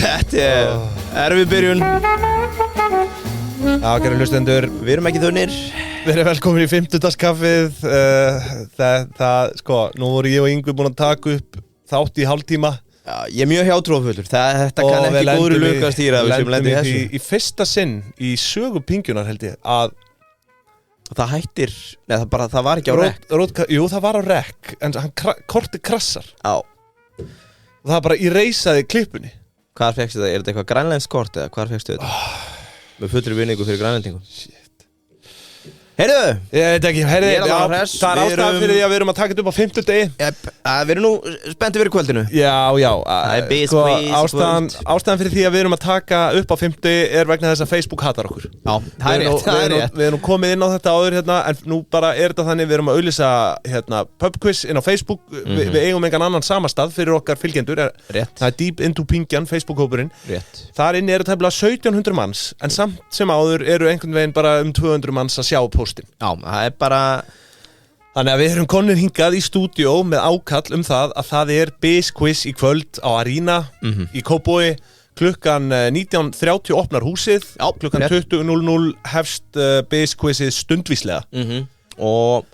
Þetta erfið byrjun. Já, kæru hlustendur, Við erum ekki þunnir. verið velkomin í 50-dagskaffið. Það, sko, nú voru ég og Yngvi búin að taka upp þátt í hálftíma. Já, ég mjög hjátrúafullur. Þetta kann ekki góður lukastýra við sem lendi þessu. Í fyrsta sinn í sögu Pingjunar held ég að Það hættir, neða það var ekki á rekk. Jú, það var á rekk, en kortið krassar. Já. Og það bara erasæði klippunni. Hvar fékkstu þetta? Þetta eitthvað grænlenskt kort eða hvar fékkstu þetta? Með fullri vinningu fyrir grænlendingum. Heyrðu! Ég veit ekki, Ég er alveg hress. það er ástæðan fyrir því að við erum að taka þetta upp á 50 degi. Við erum nú spenntir fyrir kvöldinu. Já, Það er ástæðan fyrir því að við erum að taka upp á 50 er vegna þess að Facebook hatar okkur. Já, það er rétt. Við erum komið inn á þetta áður hérna, en nú bara er þetta þannig, við erum að auglýsa hérna, pubquiz inn á Facebook. Við eigum engan annan samastað fyrir okkar fylgjendur. Rétt. Það er Deep Into Pingjan, Facebook-hópurinn. Rétt. Þar inni eru tæplega 1700 manns, en samt sem áður eru einhvern veginn bara 200 manns að sjá póstin. Já, það er bara... Þannig að við erum konir hingað í stúdíó með ákall það að það er BizQuiz í kvöld á Arena í Kópavogi. Klukkan 19:30 opnar húsið. Já, klukkan 20:00 hefst BizQuizið stundvíslega. Og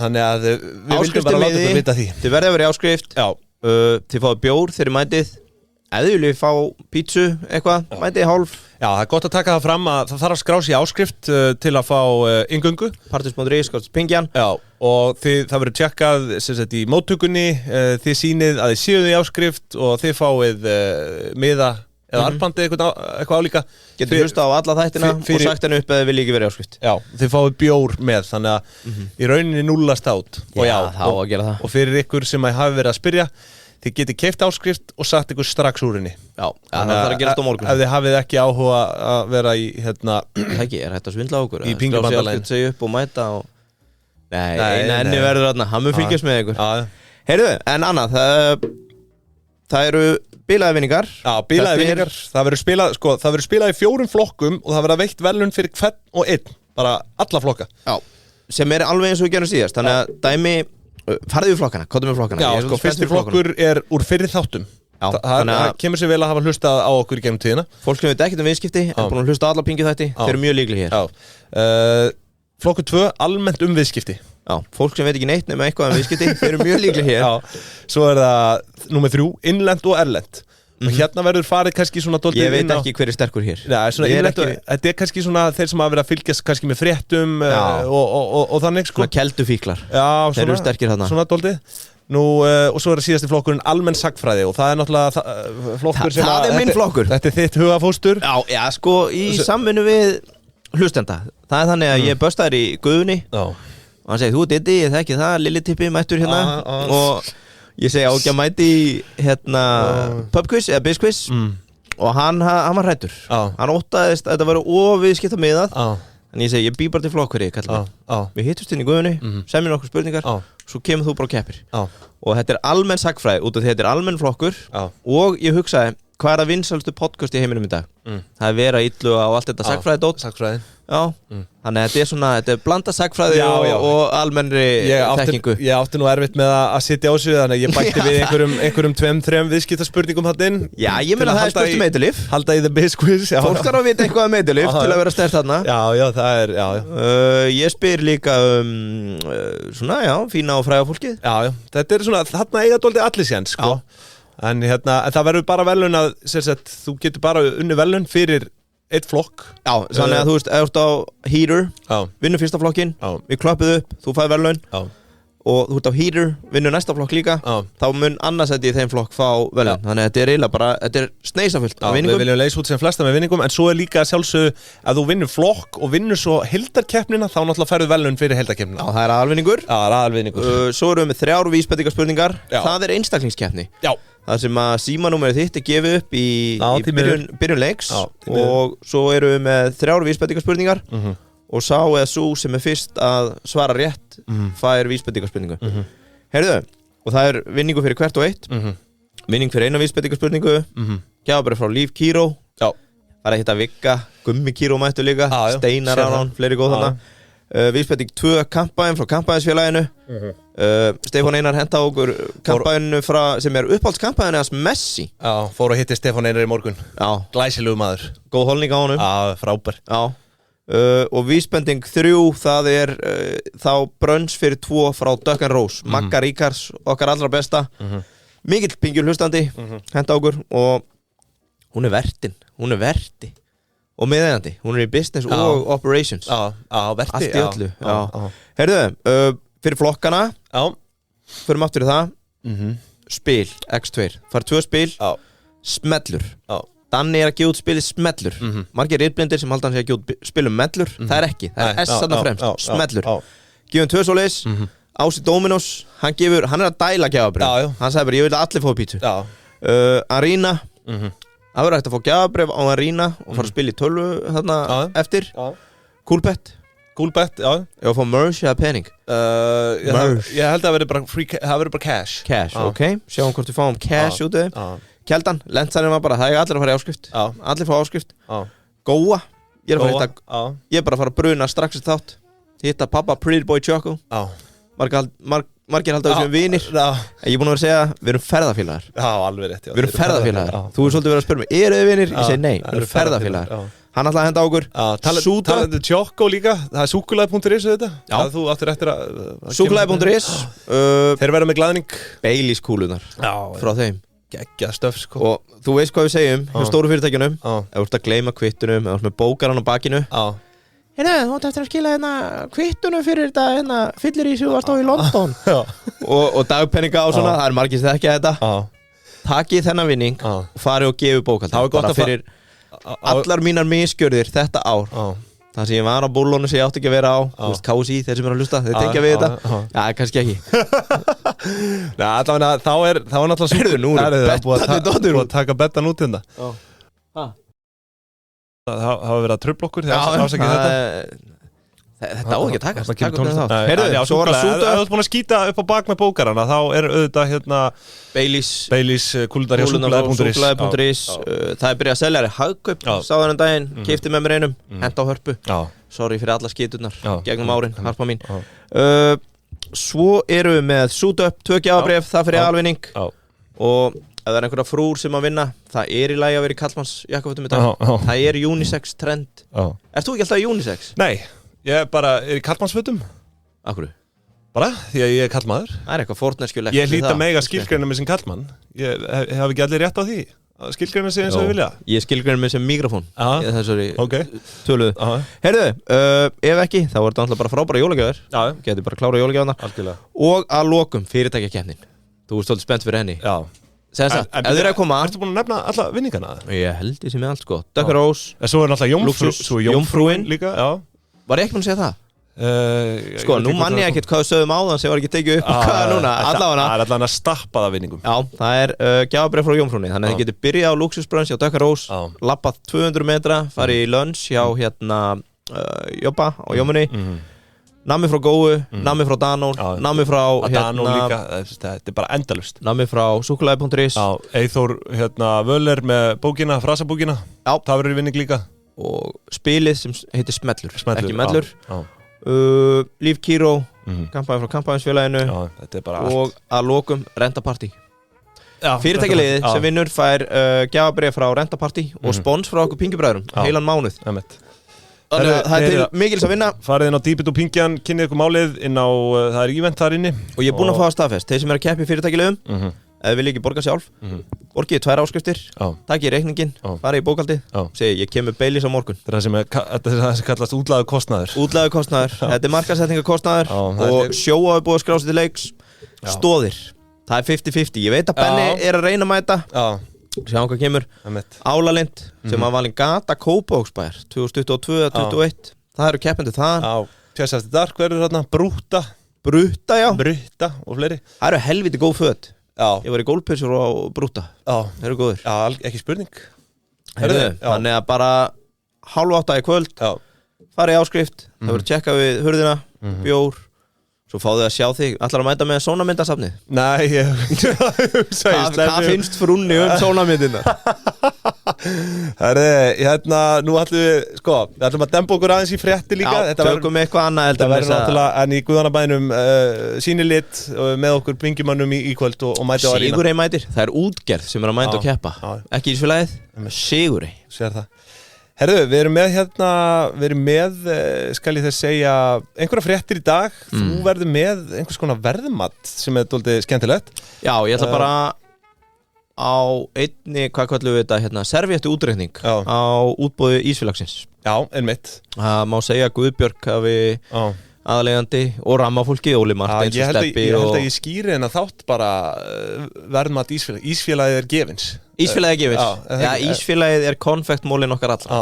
þannig að við vildum bara láta ykkur vita því. Þið verðið að vera í áskrift. Já. Þið fáið bjór þegar mætið. Ef þið viljið fá pítsu eitthvað, mætið hálf. Já, það er gott að taka það fram að það þarf að skrá sig í áskrift til að fá inngöngu. Partus.is/pingjan. Já, og það verður tjekkað í móttökunni, þið sýnið að þið séuð í áskrift og þið fáið miða eða armbandi eitthvað álíka. Getur hlusta á alla þættina og sagt henni upp eða þið viljið ekki verið í áskrift. Já, þið fáið bjór með, þannig að í rauninni núllast át. Já, þá að gera það. Og fyrir ykkur sem hafi verið að spyrja, þið getið keypt áskrift og sagt ykkur strax úr henni. Já, það þarf að gerast á morgun. Ef þið hafið ekki áhuga að vera í Það ekki, er hægt að svindla á okkur? Í Pingjubandalæn. Segja upp og mæta og... Nei, enni verður þarna, hann mun fylgjast með ykkur. Heyrðu, en annað, það eru bilaði vinningar. Já, bilaði vinningar. Það verður spilað í 4 flokkum og það verður veitt verðlaun fyrir hvern og einn. Bara alla flokka. Já, sem er alveg eins og við gerum síðast. Þannig að dæmi... Farðu við flokkana, kottum við flokkana. Já, sko, fyrsti flokkur er úr fyrri þáttum. Já, það kemur sér vel að hafa hlustað á okkur í gegnum tíðina. Fólk sem veit ekkert um viðskipti, er búin að hlusta á alla Pingju þætti, þeir eru mjög líklegir hér. Já. Flokkur 2, almennt um viðskipti. Já, fólk sem veit ekki neitt nema eitthvað um viðskipti, þeir eru mjög líklegir hér. Já, svo er það númer 3, innlent og erlent. Og hérna verður farið kannski svona dóltið Ég veit ekki hver er sterkur hér. Já, svona innlent og þetta er kannski svona þeir sem hafa verið að fylgjast kannski með fréttum og þannig sko. Svona keldufíklar. Já, þeir eru sterkir þarna. Svona dóltið. Nú, og svo er það síðasti flokkurinn almenn sagnfræði og það er náttúrulega flokkur sem Það er minn flokkur. Þetta er þitt hugafóstur. Já, sko, í samvinnu við hlustenda. Það er þannig að ég böstaður í Guðunni. Já. Og hann segir, þú Diddi, ég þekki það, Lillitippi mættur hérna. Og ég segi á ekki að mæti hérna pubquiz eða bizquiz og hann var hræddur. Hann óttaðist að þetta væri viðskipta miðað. En ég segi, ég bý bara til flokk fyrir kallar. Við hittust inn í Guðunni, semjum nokkur spurningar, svo kemur þú bara og keppir. Og þetta er almenn sagnfræði út af því þetta er almenn flokkur og ég hugsaði, hvað er að vinsælustu podcast í heiminum í dag? Það er vera illu og allt þetta sagfræði-dót. Sagfræði. Já, þannig að þetta er blanda sagfræði og almennri þekkingu. Ég átti nú erfitt með að sitja á sig, þannig að ég bætti við einhverjum 2-3 viðskiptaspurningum þarna. Já, ég meina það er spurt um eiturlyf. Halda í the BizQuiz. Fólk þarf að vita eitthvað um eiturlyf til að vera sterkt þarna. Já, það er, Ég spyr líka svona, fína og fræga fólkið. Já, þetta er svona, þarna eiga dálítið allir séns, sko. En það verður bara verðlaun að þú getur bara unni verðlaun fyrir eitt flokk. Já, þannig að þú veist, ef þú ert á Heater, vinnur fyrsta flokkin, við klöppuð upp, þú fæði verðlaun og þú ert á Heater, vinnur næsta flokk líka, þá mun annarsætti í þeim flokk fá verðlaun. Þannig að þetta er eiginlega bara, þetta er sneisafullt af vinningum. Við viljum leysa út sem flesta með vinningum, en svo er líka sjálfsögðu að þú vinnur flokk og vinnur svo heildarkeppnina, þá náttúrulega færðu verðlaun fyrir heildarkeppnina. Já, það er aðalvinningur. Já, það er aðalvinningur. Svo erum við með 3 vísbendingarspurningar. Það er einstaklingskeppni. Já. Það sem að símanúmerið þitt er gefið upp í byrjun leiks og svo erum við með 3 vísbendingarspurningar og sá eða sú sem er fyrst að svara rétt fær vísbendingarspurningu. Heyrðu, og það er vinningu fyrir hvert og eitt, vinning fyrir eina vísbendingarspurningu, gjafabréf frá Líf Kíró, það er ekkert að Vigga, Gummi Kíró mættu líka, Steinar Aron, fleiri góð þarna. Vísbending 2 kampaðin frá kampaðinsfélaginu Stefán Einar henta okkur kampænu sem uppáhaldskampænu hans Messi. Já, fór að hitti Stefán Einar í morgun. Já. Glæsilegur maður. Góð holning á honum. Já, frábær. Já. Og vísbending 3, það þá brönns fyrir 2 frá Duck N' Rose. Magga Ríkars, okkar allra besta. Mikill pingjur hlustandi, henta okkur og hún verti og meðeigandi. Hún í business og operations. Já, verti. Allt í öllu. Já. Heyrðu, fyrir flokkana förum aftur í það spil, X2 farið 2 spil, smellur Danni að gefa út spilið smellur margir ritblindir sem halda hann að gefa út spilum mellur, það ekki, það S þarna fremst smellur, gefum 2 svoleiðis Ási Dominos, hann að dæla gjafabrif, hann sagði bara ég vil að allir fá pítsu Arena, það verður hægt að fá gjafabrif á Arena og fara að spila í 12 þarna eftir Coolbet, já. Ég var að fá merge eða pening ég held að það verður bara cash ok, sjáum hvort við fáum cash út af þeim Kjeldan, lensarinn var bara, það allir að fara í áskrift allir fá áskrift Góa, ég bara að fara að bruna strax í þátt hitta pappa Pretty Boy Choco margir halda þessum vinir ég er búin að vera að segja, við erum ferðafélagar alveg rétt við erum ferðafélagar, þú er svolítið verið að spyrja mig eru þið vinir? Ég segi nei, við erum ferðafélagar Hann ætlaði að henda á okkur Talandi Choco líka, það er súkkulaði.is þetta þú áttur eftir að Súkkulaði.is Þeir verða með glaðning Baileys kúlunar frá þeim Geggjað stöf sko Og þú veist hvað við segjum hjá stóru fyrirtækjunum Ef þú ert að gleyma kvittunum, ef þú ert með bókaran á bakinu Hérna, þú ætti eftir að skila kvittunum fyrir þetta fyllir í sig og varst á í London og dagpenninga og svona, það margir sem þekkja þetta Takið þennan vinning og farið og gefið bókald bara fyrir allar mínar misgjörðir þetta ár það sem ég var á búlónu sem ég átti ekki að vera á þú veist, KSI, þeir sem eru að hlusta, þeir tengja við þetta já, kannski ekki Nei, allavega, þá er náttúrulega Heyrðu, nú búið að taka bettan út hérna það hafa verið að trufla okkur þetta á ekki að takast Heyrðu, svo var að súta ef þú ert búin að skýta upp á bak með bókarana þá er auðvitað Baileys kúldar hjá súkkulaði.is það byrjað að selja þér Hagkaup sáðan en daginn, keypti með mér einum henda á hörpu, sorry fyrir alla skíturnar gegnum árin, harpa mín svo erum við með Suit Up, 2 gjafabréf, það fyrir alvinning og ef það er einhverja frúr sem að vinna það er í lagi að vera í kallmanns jakkafötum í dag það er unisex trend Ert þú ekki alltaf í unisex? Nei Ég bara er í kallmannsfötum Akkur? Bara, því að ég er kallmaður Það er eitthvað forneskjulegt Ég hlýta mega skilgreina mig sem kallmann Ég hef ekki allir rétt á því Skilgreina sig eins og við vilja Ég skilgreina mig sem mikrofón Þessari töluðu Heyrðu, ef ekki, þá er þetta alltaf bara frábæra jólagjafir Geti bara klára jólagjafina Og að lokum fyrirtækjakeppnin Þú ert svolítið spennt fyrir henni Segðast það, ef þið eru að koma Ertu búin að nefna alla vinningana? Ég held ég sem er allt sko Duck N' Rose Svo er náttúrulega Jómfrúin líka Var ég ekki búin að segja það? Sko, nú mann ég ekkert hvað við sögum áðan sem var ekki tekið upp hvað er núna, allavega Það er allavega stappaða vinningum Já, það er gjafabréf frá Jómfrúnni Þannig að þið getur byrjað á Luxusbrunch hjá Duck N' Rose lappað 200 metra, farið í lunch hjá Jobba á Jómunni Nammi frá Góu, nammi frá Danól nammi frá Danól líka, þetta er bara endalust nammi frá súkkulaði.is Eyþór Völler með bókina, frasabókina það verður í vinning líka og spilið sem heitir Smellur ekki Mellur Líf Kíró, kampaðin frá kampaðinsfélaginu og að lokum Rentaparty fyrirtækjaliðið sem vinnur fær gjafabréf frá Rentaparty og spons frá okkur pingjubræðurum heilan mánuð þannig að það er til mikils að vinna farið inn á Dýbit og Pingjan, kynnið ykkur málið inn á, það er event þar inni og ég er búinn að fá það staðfest, þeir sem er að keppa í fyrirtækjaliðum ef þið vilja ekki borga sjálf borgið 2 áskriftir, takið reikningin farið í bókaldið, segi ég kemur Baileys á morgun þetta er það sem kallast útlæður kostnaður þetta er markasetningarkostnaður og sjóa er búið að skrása til leiks stóðir, það er 50-50 ég veit að Benni er að reyna að mæta sjáum hvað kemur Álalind sem var valin Gata Kópavogsbæjar 2022-2021 það eru keppendur það Tjessasti Dark verður þarna, Brúta og fleiri það eru helviti góð föt ég var í gólpilsur og Brúta þeir eru góður ekki spurning þannig að bara 7:30 í kvöld farið í áskrift það verður tjekka við hurðina bjór svo fá þið að sjá þig allar að mæta með sónamyndasafnið nei hvað finnst frúnni sónamyndina Herri, nú ætlum við ætlum að dempa okkur aðeins í frétti líka. Já, tökum eitthvað annað Þetta verður náttúrulega, en í Guðanabænum sýnilit með okkur bingjumannum í kvöld og mæti á Arína. Sigurey mætir, það útgerð sem að mæta og keppa. Ekki Ísfélagið, Sigurey. Sér það. Herðu, við erum með, skal ég þess segja, einhverja fréttir í dag. Þú verður með einhvers konar verðmat sem dálítið skemmtilegt. Já, ég ætla bara á einni, hvað kallum við þetta, servéttu útreikning á útboði Ísfélagsins. Já, einmitt. Það má segja að Guðbjörg hafi aðalegandi og rammafólki, Óli Marteins og Steppi. Ég held að ég skýri en að þátt bara verðmat Ísfélagið. Ísfélagið gefins. Ísfélagið gefins. Já, Ísfélagið konfektmólin okkar allra.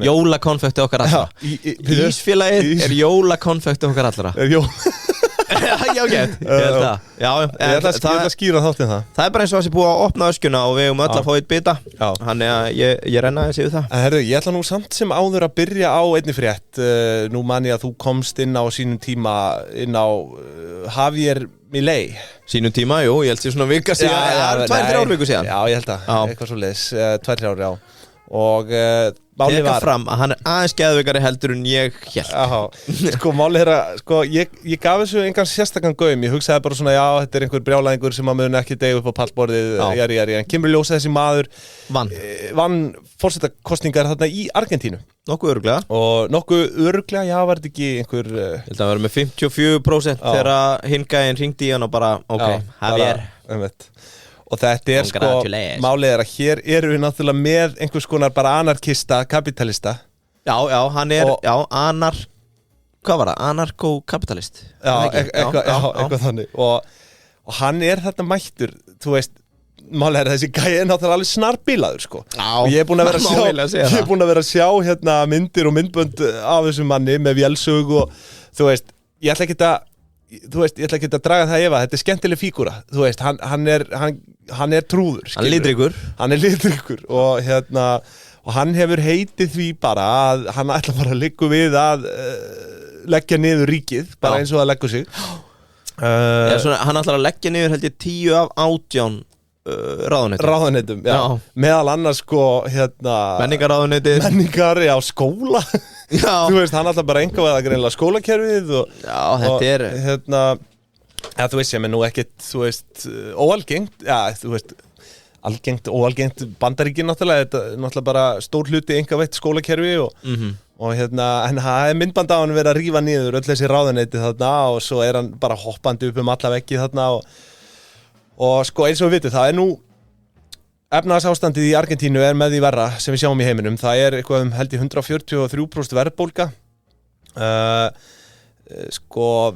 Jólakonfekti okkar allra. Ísfélagið jólakonfekti okkar allra. Já, gett. Ég ætla að skýra þáttinn það. Það bara eins og að sé búið að opna öskjuna og við öll að fá eitt bita. Þannig að ég renna þessi við það. Herru, ég ætla nú samt sem áður að byrja á einni frétt. Nú man ég að þú komst inn á sínum tíma inn á Javier Milei. Sínum tíma, jú, ég held sér svona vika síðan. 2-3 viku síðan. Já, ég held að. Eitthvað svo leiðis. 2-3 ár, já. Og máli var fram að hann aðeins geðveikari heldur en ég hélt. Máli ég gaf þessu engan sérstakann gaum. Ég hugsaði bara svona, já, þetta einhver brjálæðingur sem að mun ekki deyja upp á pallborðið, en kemur ljósa þessi maður vann forsetakostningar þarna í Argentínu. Nokkuð örugglega. Og nokkuð örugglega, já, var þetta ekki einhver Ég held að vera með 54% þegar hingæinn hringdi í hann og bara, Javier. Og þetta málið að hér eru við náttúrulega með einhvers konar bara anarkista, kapitalista. Já, hann hvað var það? Anarko-kapitalist. Já, eitthvað þannig. Og hann þarna mættur, þú veist, málið þessi gæi náttúrulega alveg snarbilaður, Og ég búinn að vera að sjá myndir og myndbönd af þessum manni með vélsög og þú veist, ég ætla ekki að draga það efa, þetta skemmtileg fígúra, þú veist, hann trúður, hann er litríkur og hann hefur heitið því bara að hann ætla bara að liggu við að leggja niður ríkið, bara eins og að leggja sig hann ætlar að leggja niður held ég 10 af 18 ráðuneytum, já. Meðal annars menningar, já, skóla þú veist, hann ætlar bara einhvað að greinilega skólakerfið og þetta ja, þú veist, ég menn nú ekkert, þú veist, óalgengt, já, þú veist óalgengt Bandaríkin náttúrulega, þetta náttúrulega bara stór hluti einhverveitt skólakerfi og en það myndband á hann verið að rífa niður öll þessi ráðuneyti þarna og svo hann bara hoppandi upp alla veggi þarna og eins og við vitum, það nú efnahagsástandið í Argentínu með því verra sem við sjáum í heiminum, það eitthvað held ég 143% verðbólga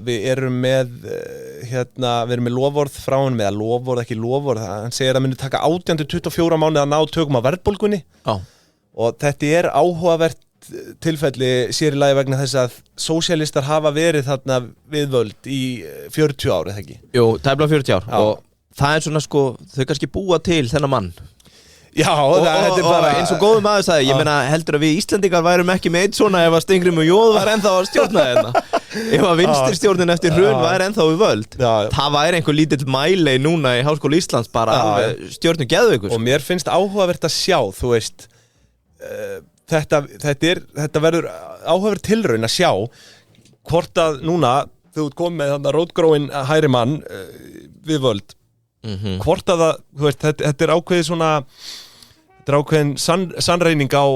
við erum með við erum með loforð frá honum eða loforð, ekki loforð, hann segir að muni taka 18-24 mánuði að ná tökum á verðbólgunni og þetta áhugavert tilfelli sér í lagi vegna þess að sósíalistar hafa verið þarna við völd í 40 ár, eða ekki? Jú, tæplega 40 ár og það svona þau kannski búa til þennan mann. Já, þetta bara eins og góður maður sagði, ég meina heldur að við Íslendingar værum ekki með eitt svona ef að Steingrímur Jóð var ennþá að stjórna þetta. Ef að vinstristjórnin eftir hrun var ennþá við völd. Það væri einhver lítill mælei núna í Háskóla Íslands bara stjórnum geðveikur. Og mér finnst áhugavert að sjá, þú veist, þetta verður áhugavert tilraun að sjá hvort að núna þú komið með þarna rótgróin hægri mann við völd. Hvort að þú veist, þetta ákveðið svona þetta ákveðin sannreining á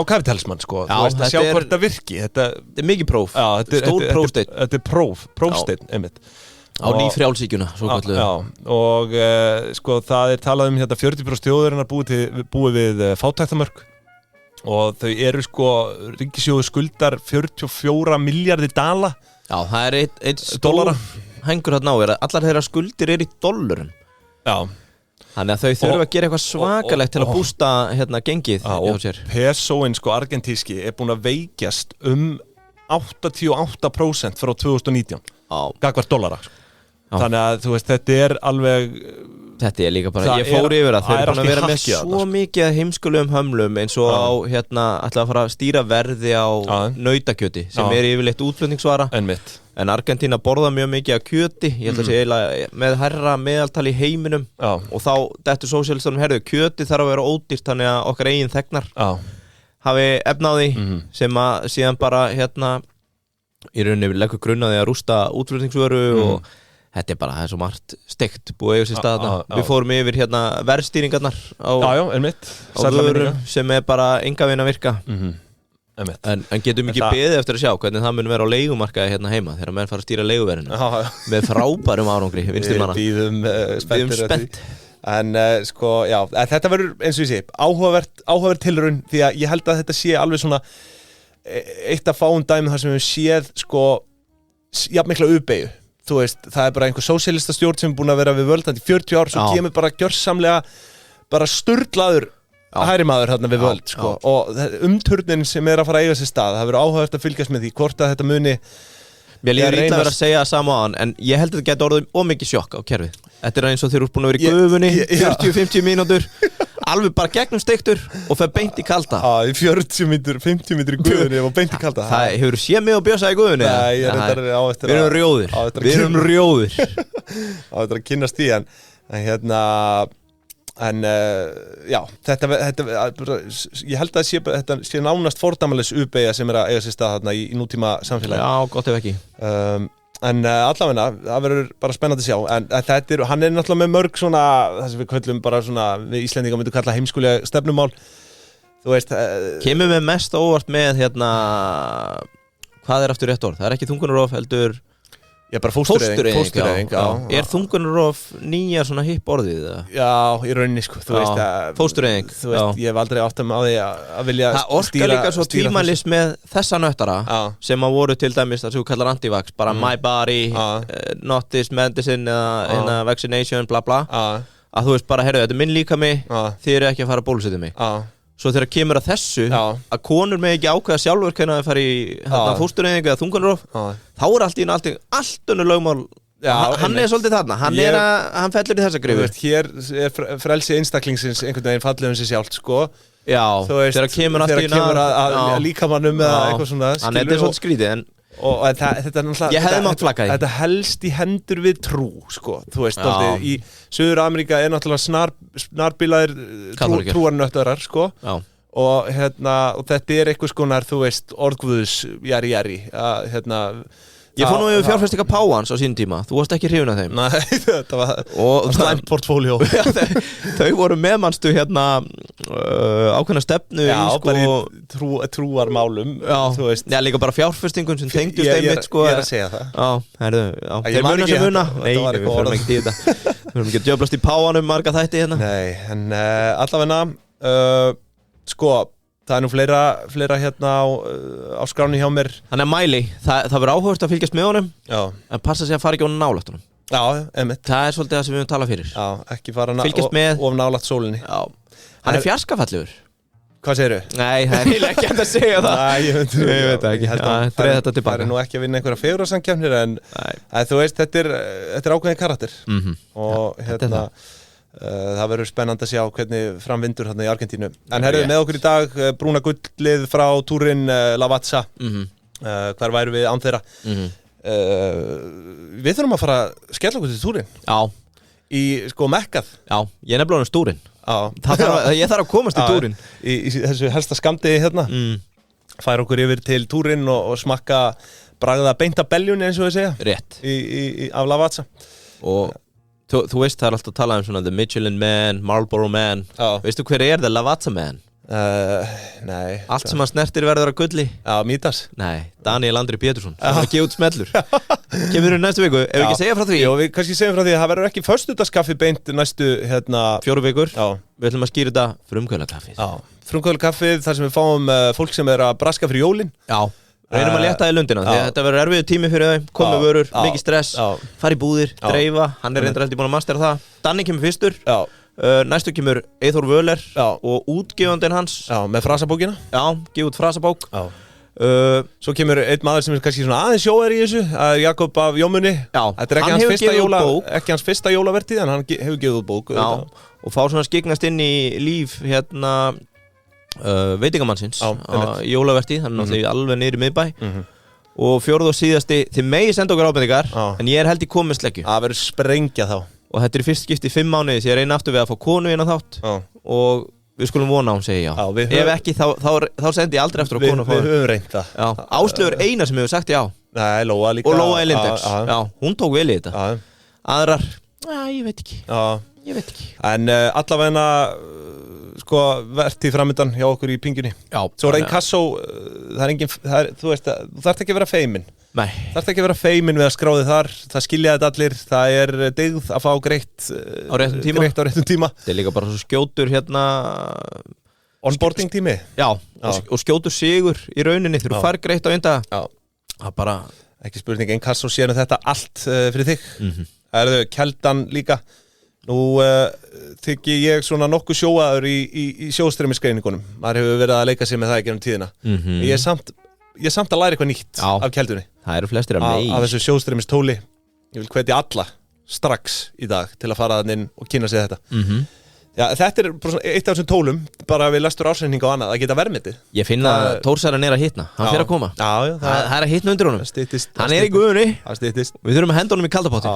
kapitalismann, þú veist, að sjá hvort þetta virki þetta mikið próf, stór prófsteinn þetta prófsteinn, einmitt á nýfrjálsíkjuna, svo kalluð og það talað 40% þjóðarinnar búið við fátæktamörk og þau eru ríkissjóður skuldar 44 milljarðir dala. Já, það eitt stór hengur þarna á allar þeirra skuldir í dollurum. Já. Þannig að þau þurfa að gera eitthvað svakalegt til að bústa gengið hjá sér. Og pesóin argentíski búin að veikjast 88% frá 2019 gagnvart dollara. Þannig að þú veist, þetta alveg Þetta líka bara, ég fór yfir að þeir eru búin að vera með svo mikið heimskulegum hömlum eins og á, ætla að fara að stýra verði á nautakjöti sem yfirleitt útflutningsvara en Argentína borða mjög mikið af kjöti ég held að segja með hærra meðaltal í heiminum og þá dettur sósíalistunum herðu, kjöti þarf að vera ódýrt þannig að okkar eigin þegnar hafi efna á því sem að síðan bara í rauninni leggur grunn að því að rústa útflutningsvöru og þetta bara, það svo margt steikt búið eiga sér staðna. Við fórum yfir verðstýringarnar á vörum sem bara enga veginn að virka. En getum ekki beðið eftir að sjá hvernig það mun vera á leigumarkaði heima þegar menn fara að stýra leiguverðinu með frábærum árangri vinstrimanna. Við bíðum spennt. En þetta verður eins og ég sé áhugavert tilraun því að ég held að þetta sé alveg svona eitt af fáum dæmum þar sem við séð jafn mikla uppbeygju. Þú veist, það bara einhver sósíalista stjórn sem er búin að vera við völd í 40 ár, svo kemur bara gjörsamlega bara sturlaður hægri maður hérna við völd, og umturnin sem er að fara að eiga sér stað, það verður áhugavert að fylgjast með því hvort að þetta muni Mér líður illa að vera að segja sama á hann en ég held að þetta geti orðið ómikið sjokk á kerfið. Þetta er eins og þeir eru búin að vera í gufunni 40-50 mínútur alveg bara gegnum steiktur og fer beint í kalda. Í 40 mínútur, 50 mínútur í gufunni og beint í kalda. Það hefur séð mig og Bjössa í gufunni. Nei, ég er þetta á eftir að Við erum rjóðir. Á eftir að kynnast því en þetta ég held að þetta sé nánast fordæmalaus uppbeygja sem er að eiga sér stað þarna í nútíma samfélagi. Já, gott ef ekki. En allavega, það verður bara spennandi að sjá en hann er náttúrulega með mörg svona það sem við köllum bara svona við Íslendingar myndum kalla heimskulega stefnumál þú veist kemur með mest óvart með hvað er aftur rétt orð? Það er ekki þungunarof heldur bara fóstureyðing Er þungunarof nýja svona hipp orðið? Já, í rauninni þú veist fóstureyðing ég hef aldrei átt að því að vilja það orka líka svo tímalis með þessa nöttara sem að voru til dæmis það sem þú kallar anti-vax bara my body, not this medicine eða vaccination, bla bla að þú veist bara, heyrðu, þetta er minn líkami þið eru ekki að fara að bólusetja mig Svo þegar kemur að þessu að konur með ekki ákveða sjálfur hvernig að fara í fóstureyðingu eða þungunarof þá er allt önnur lögmál hann er svolítið þarna hann fellur í þessa grifu Hér er frelsi einstaklingsins einhvern veginn fallið sig sjálft þegar kemur að líkamannum eða eitthvað svona hann er svolítið skrítið og þetta ég hefði mátt flagga því þetta helst í hendur við trú þú veist, í Suður-Ameríka er náttúrulega snarbilaðir trúarnöttarar og þetta er eitthvað skonar, þú veist, orðguðus jari Ég fór nú yfir fjárfestinga Páans á sínum tíma Þú varst ekki hrifin af þeim Nei, þetta var slæmt portfóljó Þau voru meðmannstu ákveðna stefnu bara í trúarmálum líka bara fjárfestingum sem tengdust einmitt Ég er að segja það Þeir muna sem muna Nei, við förum ekki til þetta Við förum ekki að djöflast í Páanum marga þætti Nei, en allavegna það er nú fleira á skráni hjá mér Þannig að Miley, það verður áhugavert að fylgjast með honum en passa sig að fara ekki á nálægt honum Það er svolítið það sem við höfum talað fyrir ekki fara of nálægt sólinni Hann er fjarskafallur Hvað segirðu? Nei, það er eiginlega ekki hægt að segja það Nei, ég veit ekki Dreið þetta tilbaka Það er nú ekki að vinna einhverja fegurðarsamkeppnir en þú veist, þetta er ákveðin karakter og það verður spennandi að sjá hvernig framvindur hérna í Argentínu en herðu með okkur í dag brúna gullið frá túrin Lavazza hvar væru við án þeirra við þurfum að fara að skella okkur til túrin í Mekkað ég er nefnilega stúrin ég þarf að komast í túrin í þessu helsta skammdegi hérna færa okkur yfir til túrin og smakka bragða beint af beljunni eins og við segja rétt af Lavazza og Þú veist, það er alltaf að tala svona The Michelin Man, Marlboro Man Veistu hver er The Lavazza Man? Nei Allt sem hann snertir verður að gulli Mítas? Nei, Daniel Andri Pétursson Það er að gefa út smellur Kemur við næstu viku, ef við ekki segja frá því Jó, við kannski segjum frá því að það verður ekki föstudagskaffi beint næstu 4 vikur Við ætlum að skýra þetta frumkvöðlakaffið Frumkvöðlakaffið, þar sem við fáum fólk sem er að braska fyrir jólin Reynum að létta í lundina því að þetta verður erfiður tími fyrir þau komu vörur, mikið stress fara í búðir, dreifa, hann er reyndar heldur búin að mastera það Danni kemur fyrstur næstu kemur Eyþór Völer og útgefandinn hans með frasabókina gefa út frasabók Svo kemur einn maður sem kannski svona aðeins sjóðar í þessu, Jakob af Jómunni. Þetta ekki hans fyrsta jólavertíð, en hann hefur gefið út bók. Og fá svona skiknast inn í líf veitingamannsins á jólavertíð, hann er náttúrulega alveg niður í miðbæ. Og fjórða og síðasti, þið megi senda okkur ábendingar, en ég held í komið sleggju. Það verður sprengja þá. Og þetta er fyrst skipti í 5 mánuði, því ég reyna aftur við að fá konu inn á þátt. Og við skulum vona hún segja já. Ef ekki, þá sendi ég aldrei eftir að konu að fá. Við höfum reynt það. Áslaugur eina sem hefur sagt já. Nei, Lóa líka. Og Lóa Elindex. Já, hún tók vel í þetta. Aðrar, ég veit ekki. En allavegna, vertíð framöndan hjá okkur í pingjunni. Svo einn kassó, þú veist, þú þarft ekki að vera feimin. Nei. Þarft ekki að vera feimin við að skráði þar. Það skilja þetta allir. Það er dyggð að fá greitt á réttum tíma. Það er líka bara svo skjótur onboarding tími. Já, og skjótur sigur í rauninni þegar þú fær greitt á einda. Það bara ekki spurning, einn kassó sér þetta allt fyrir þig. Það eru Keldan líka. Nú þykki ég svona nokkuð sjóaður í sjóstreymisgreiningunum. Maður hefur verið að leika sér með það í gegnum tíðina. Ég er samt að læra eitthvað nýtt af Keldunni. Það eru flestir af þessu sjóstreymistóli. Ég vil hvetja alla strax í dag til að fara þann inn og kynna sig þetta. Já, þetta er eitt af þessum tólum, bara við lestur ásendinga og annað, að geta verðmeti. Ég finn að Tórsæran er að hitna, hann fyrir að koma. Það er að hitna undir honum. Hann er í guðunni. Við þurfum að henda honum í kaldapotti.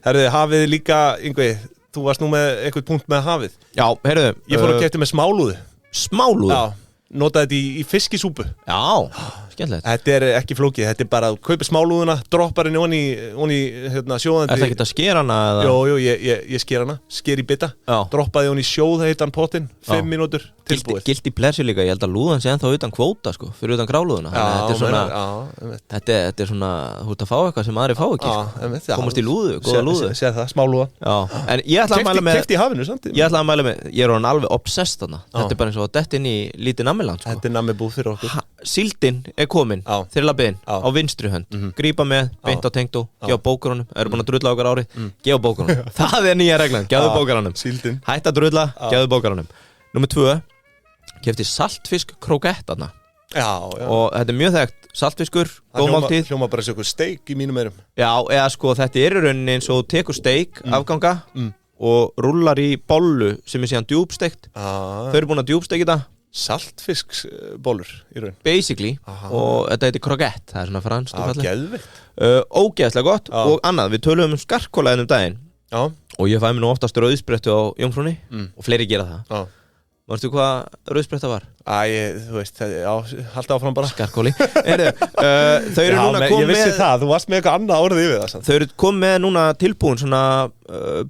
Herðu, hafið líka, Yngvi, þú varst nú með eitthvað punkt með hafið. Já, herðu. Ég fór að keypti með smálúðu. Smálúðu? Já, notaði þetta í fiskisúpu. Já, skemmtilegt. Þetta er ekki flókið, þetta er bara að kaupa smálúðuna, droppar henni onni sjóðandi. Er það ekki að skera hana? Jú, ég sker hana, sker í bita, droppaði henni í sjóðheitan pottin, 5 mínútur, tilbúið. Guilty pleasure líka, ég held að lúðan sé ennþá utan kvóta, sko, fyrir utan grálúðuna. Þetta er svona, þú ert að fá eitthvað sem aðri fá ekki, sko. Komast í lúðu, góða lúðu. Sér það, smálúða. En ég ætla að mæla með, keypti í hafinu samt. Ég ætla að mæla með, ég er orðinn alveg obsessed þarna. Þetta er bara eins og að detta inn í lítið nammiland, sko. Þetta er nammibúð fyrir okkur. Síldin er komin, þeir labiðin, á vinstri hönd. Grípa með, beint á tengdó, gefa bókarunum, eru búin að drulla okkar ári, gefa bókarunum. Það er nýja reglan, gefðu bókarunum. Hætt að drulla, gefðu bókarunum. Númer 2, keypti saltfisk krókettarna. Já. Og þetta er mjög þekkt, saltfiskur, góð máltíð. Hljóma bara sér steik í mínum eyrum. Já, eða sko, þetta er í rauninni eins og tekur steik, afganga, og rúllar í bollu sem er síðan djúbsteikt. Þau eru búin að djúbsteikja þetta. Saltfisksbollur í raun. Basically. Og þetta heitir krokett, það er svona franskt og fallegt. Geðveikt. Ógeðslega gott. Og annað, við töluðum skarkólaðin daginn. Og ég fæ mér nú oftast rauðsprettu á Jómfrúnni og fleiri gera það. Varstu hvað rauðspretta var? Þú veist, halda áfram bara. Skarkóli. Þau eru núna komið með... Ég vissi það, þú varst með eitthvað annað orðið yfir það. Þau eru komið með núna tilbúin svona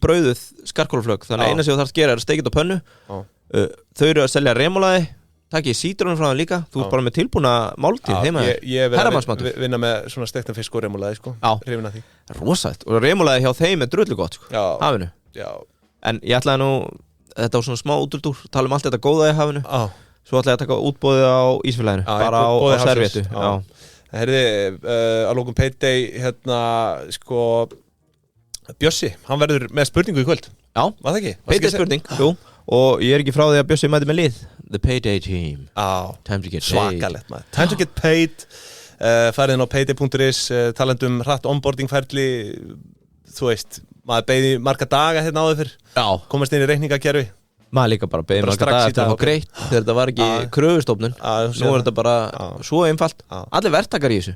brauðuð skarkólaflögg. Þannig eina sem þú þarfst að gera er að steikja þetta á pönnu. Þau eru að selja remólaði, takk ég sítrónu frá það líka. Þú ert bara með tilbúna máltíð heima. Ég verð vinna með svona steiktan fisk og remólaði, sko. Hrifin af því. Rosætt. Og remólaði hjá þeim er drullu gott, sko. Hafinu. En ég ætlaði nú, þetta var svona smá útúrdúr, tala um allt þetta góða í hafinu. Svo ætlaði ég að taka útboðið á Ísfélaginu, bara á servéttu. Herði, að lókum Payday, sko, Bjössi, hann verður með spurningu í kvöld. Já, var það ekki? Payday spurning, jú. Og ég er ekki frá því að Bjössi mæti með lið. The Payday Team. Time to get paid. Svakalegt maður. Time to get paid. Farið inn á payday.is, talandum hratt onboarding-ferli, þú veist, maður beði marga daga hérna áður fyrr. Komast inn í reikningakerfi. Maður líka bara beði marga daga til að fá greitt þegar þetta var ekki kröfustofnun. Nú er þetta bara svo einfalt. Allir verktakar í þessu.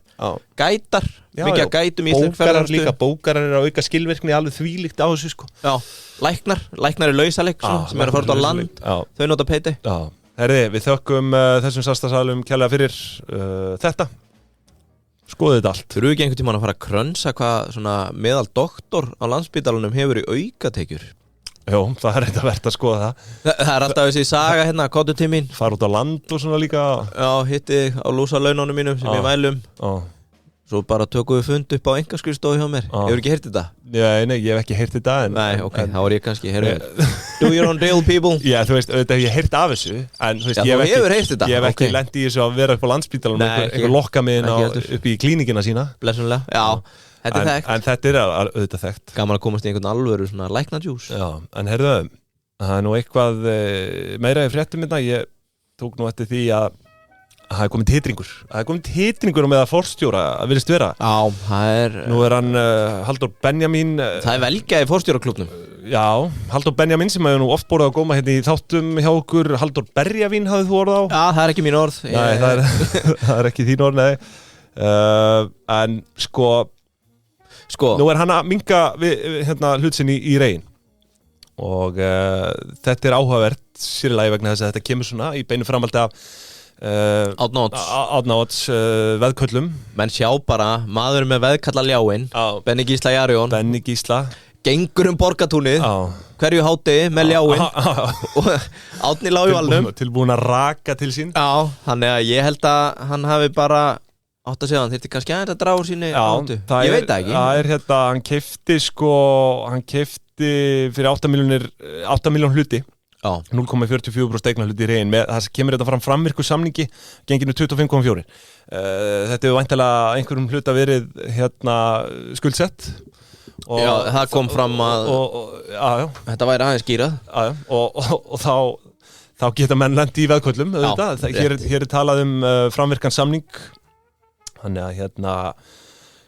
Gætar, mikið að gætum í Ísland ferðarstu. Líka bókarar er að auka skilvirkni alveg þvílíkt á þessu, sko. Já, læknar í lausalegg sem er að fara út á land. Þau nota Payday. Herði, við þökkum þessum sastasalum kærlega fyrir þetta. Skoðið þetta allt. Þurfu ekki einhvern tímann að fara að krönsa hvað svona meðal doktor á Landspítalanum hefur í aukatekjur? Jó, það er eitthvað verðt að skoða það. Það er alltaf þessi saga hérna, kottutímin. Fara út á land og svona líka. Já, hitti á lúsalaununum mínum sem ég vælum. Svo bara tökum við fund upp á einkaskristofu hjá mér. Hefur ekki heyrt þetta? Nei, ég hef ekki heyrt þetta. Nei, ok, þá er ég kannski, do your own deal, people. Já, þú veist, auðvitað hef ég heyrt af þessu. En þú veist, ég hef ekki lent í þessu að vera upp á Landspítalanum, einhver lokka mig inn upp í klínikina sína. Blessunlega, já. Þetta er þekkt. En þetta er auðvitað þekkt. Gaman að komast í einhvern alvöru svona læknadjús. Já, en heyrðu, það er nú eitthvað meira í fréttum minna. Ég tók nú eftir því að Það er komin titringur með að forstjóra að virðist vera. Já, það Nú hann Halldór Benjamín Það velgja í forstjóraklúbnum. Já, Halldór Benjamín sem hefur nú oft borðað að góma hérna í þáttum hjá okkur. Halldór Berjavín hafði þú orð á. Já, það er ekki mín orð. Nei, það er ekki þín orð, nei. En sko nú hann að minka hérna hlutsinn í Rein. Og þetta áhugavert sér í lagi vegna þess að þetta kemur svona í beinu framhaldi af Átnáts veðköllum. Menn sjá bara maður með veðkalla ljáin, Benni Gísla Jarjón. Benni Gísla gengur borgatúnið hverju háti með ljáin og Átni lá í valnum tilbúin að raka til sín. Já, þannig að ég held að hann hafi bara átt að segja hann þyrfti kannski að draga úr sínu áttu. Ég veit það ekki. Það hérna, hann keypti fyrir 8 milljón hluti. 0,44% eigna hluti í Rein með það sem kemur þetta framvirku samningi genginu 25,4. Þetta hefur væntanlega einhverjum hluta verið hérna skuldsett. Já, það kom fram að þetta væri aðeins skýrað. Og þá geta menn lent í veðköllum. Hér er talað framvirkan samning. Þannig að hérna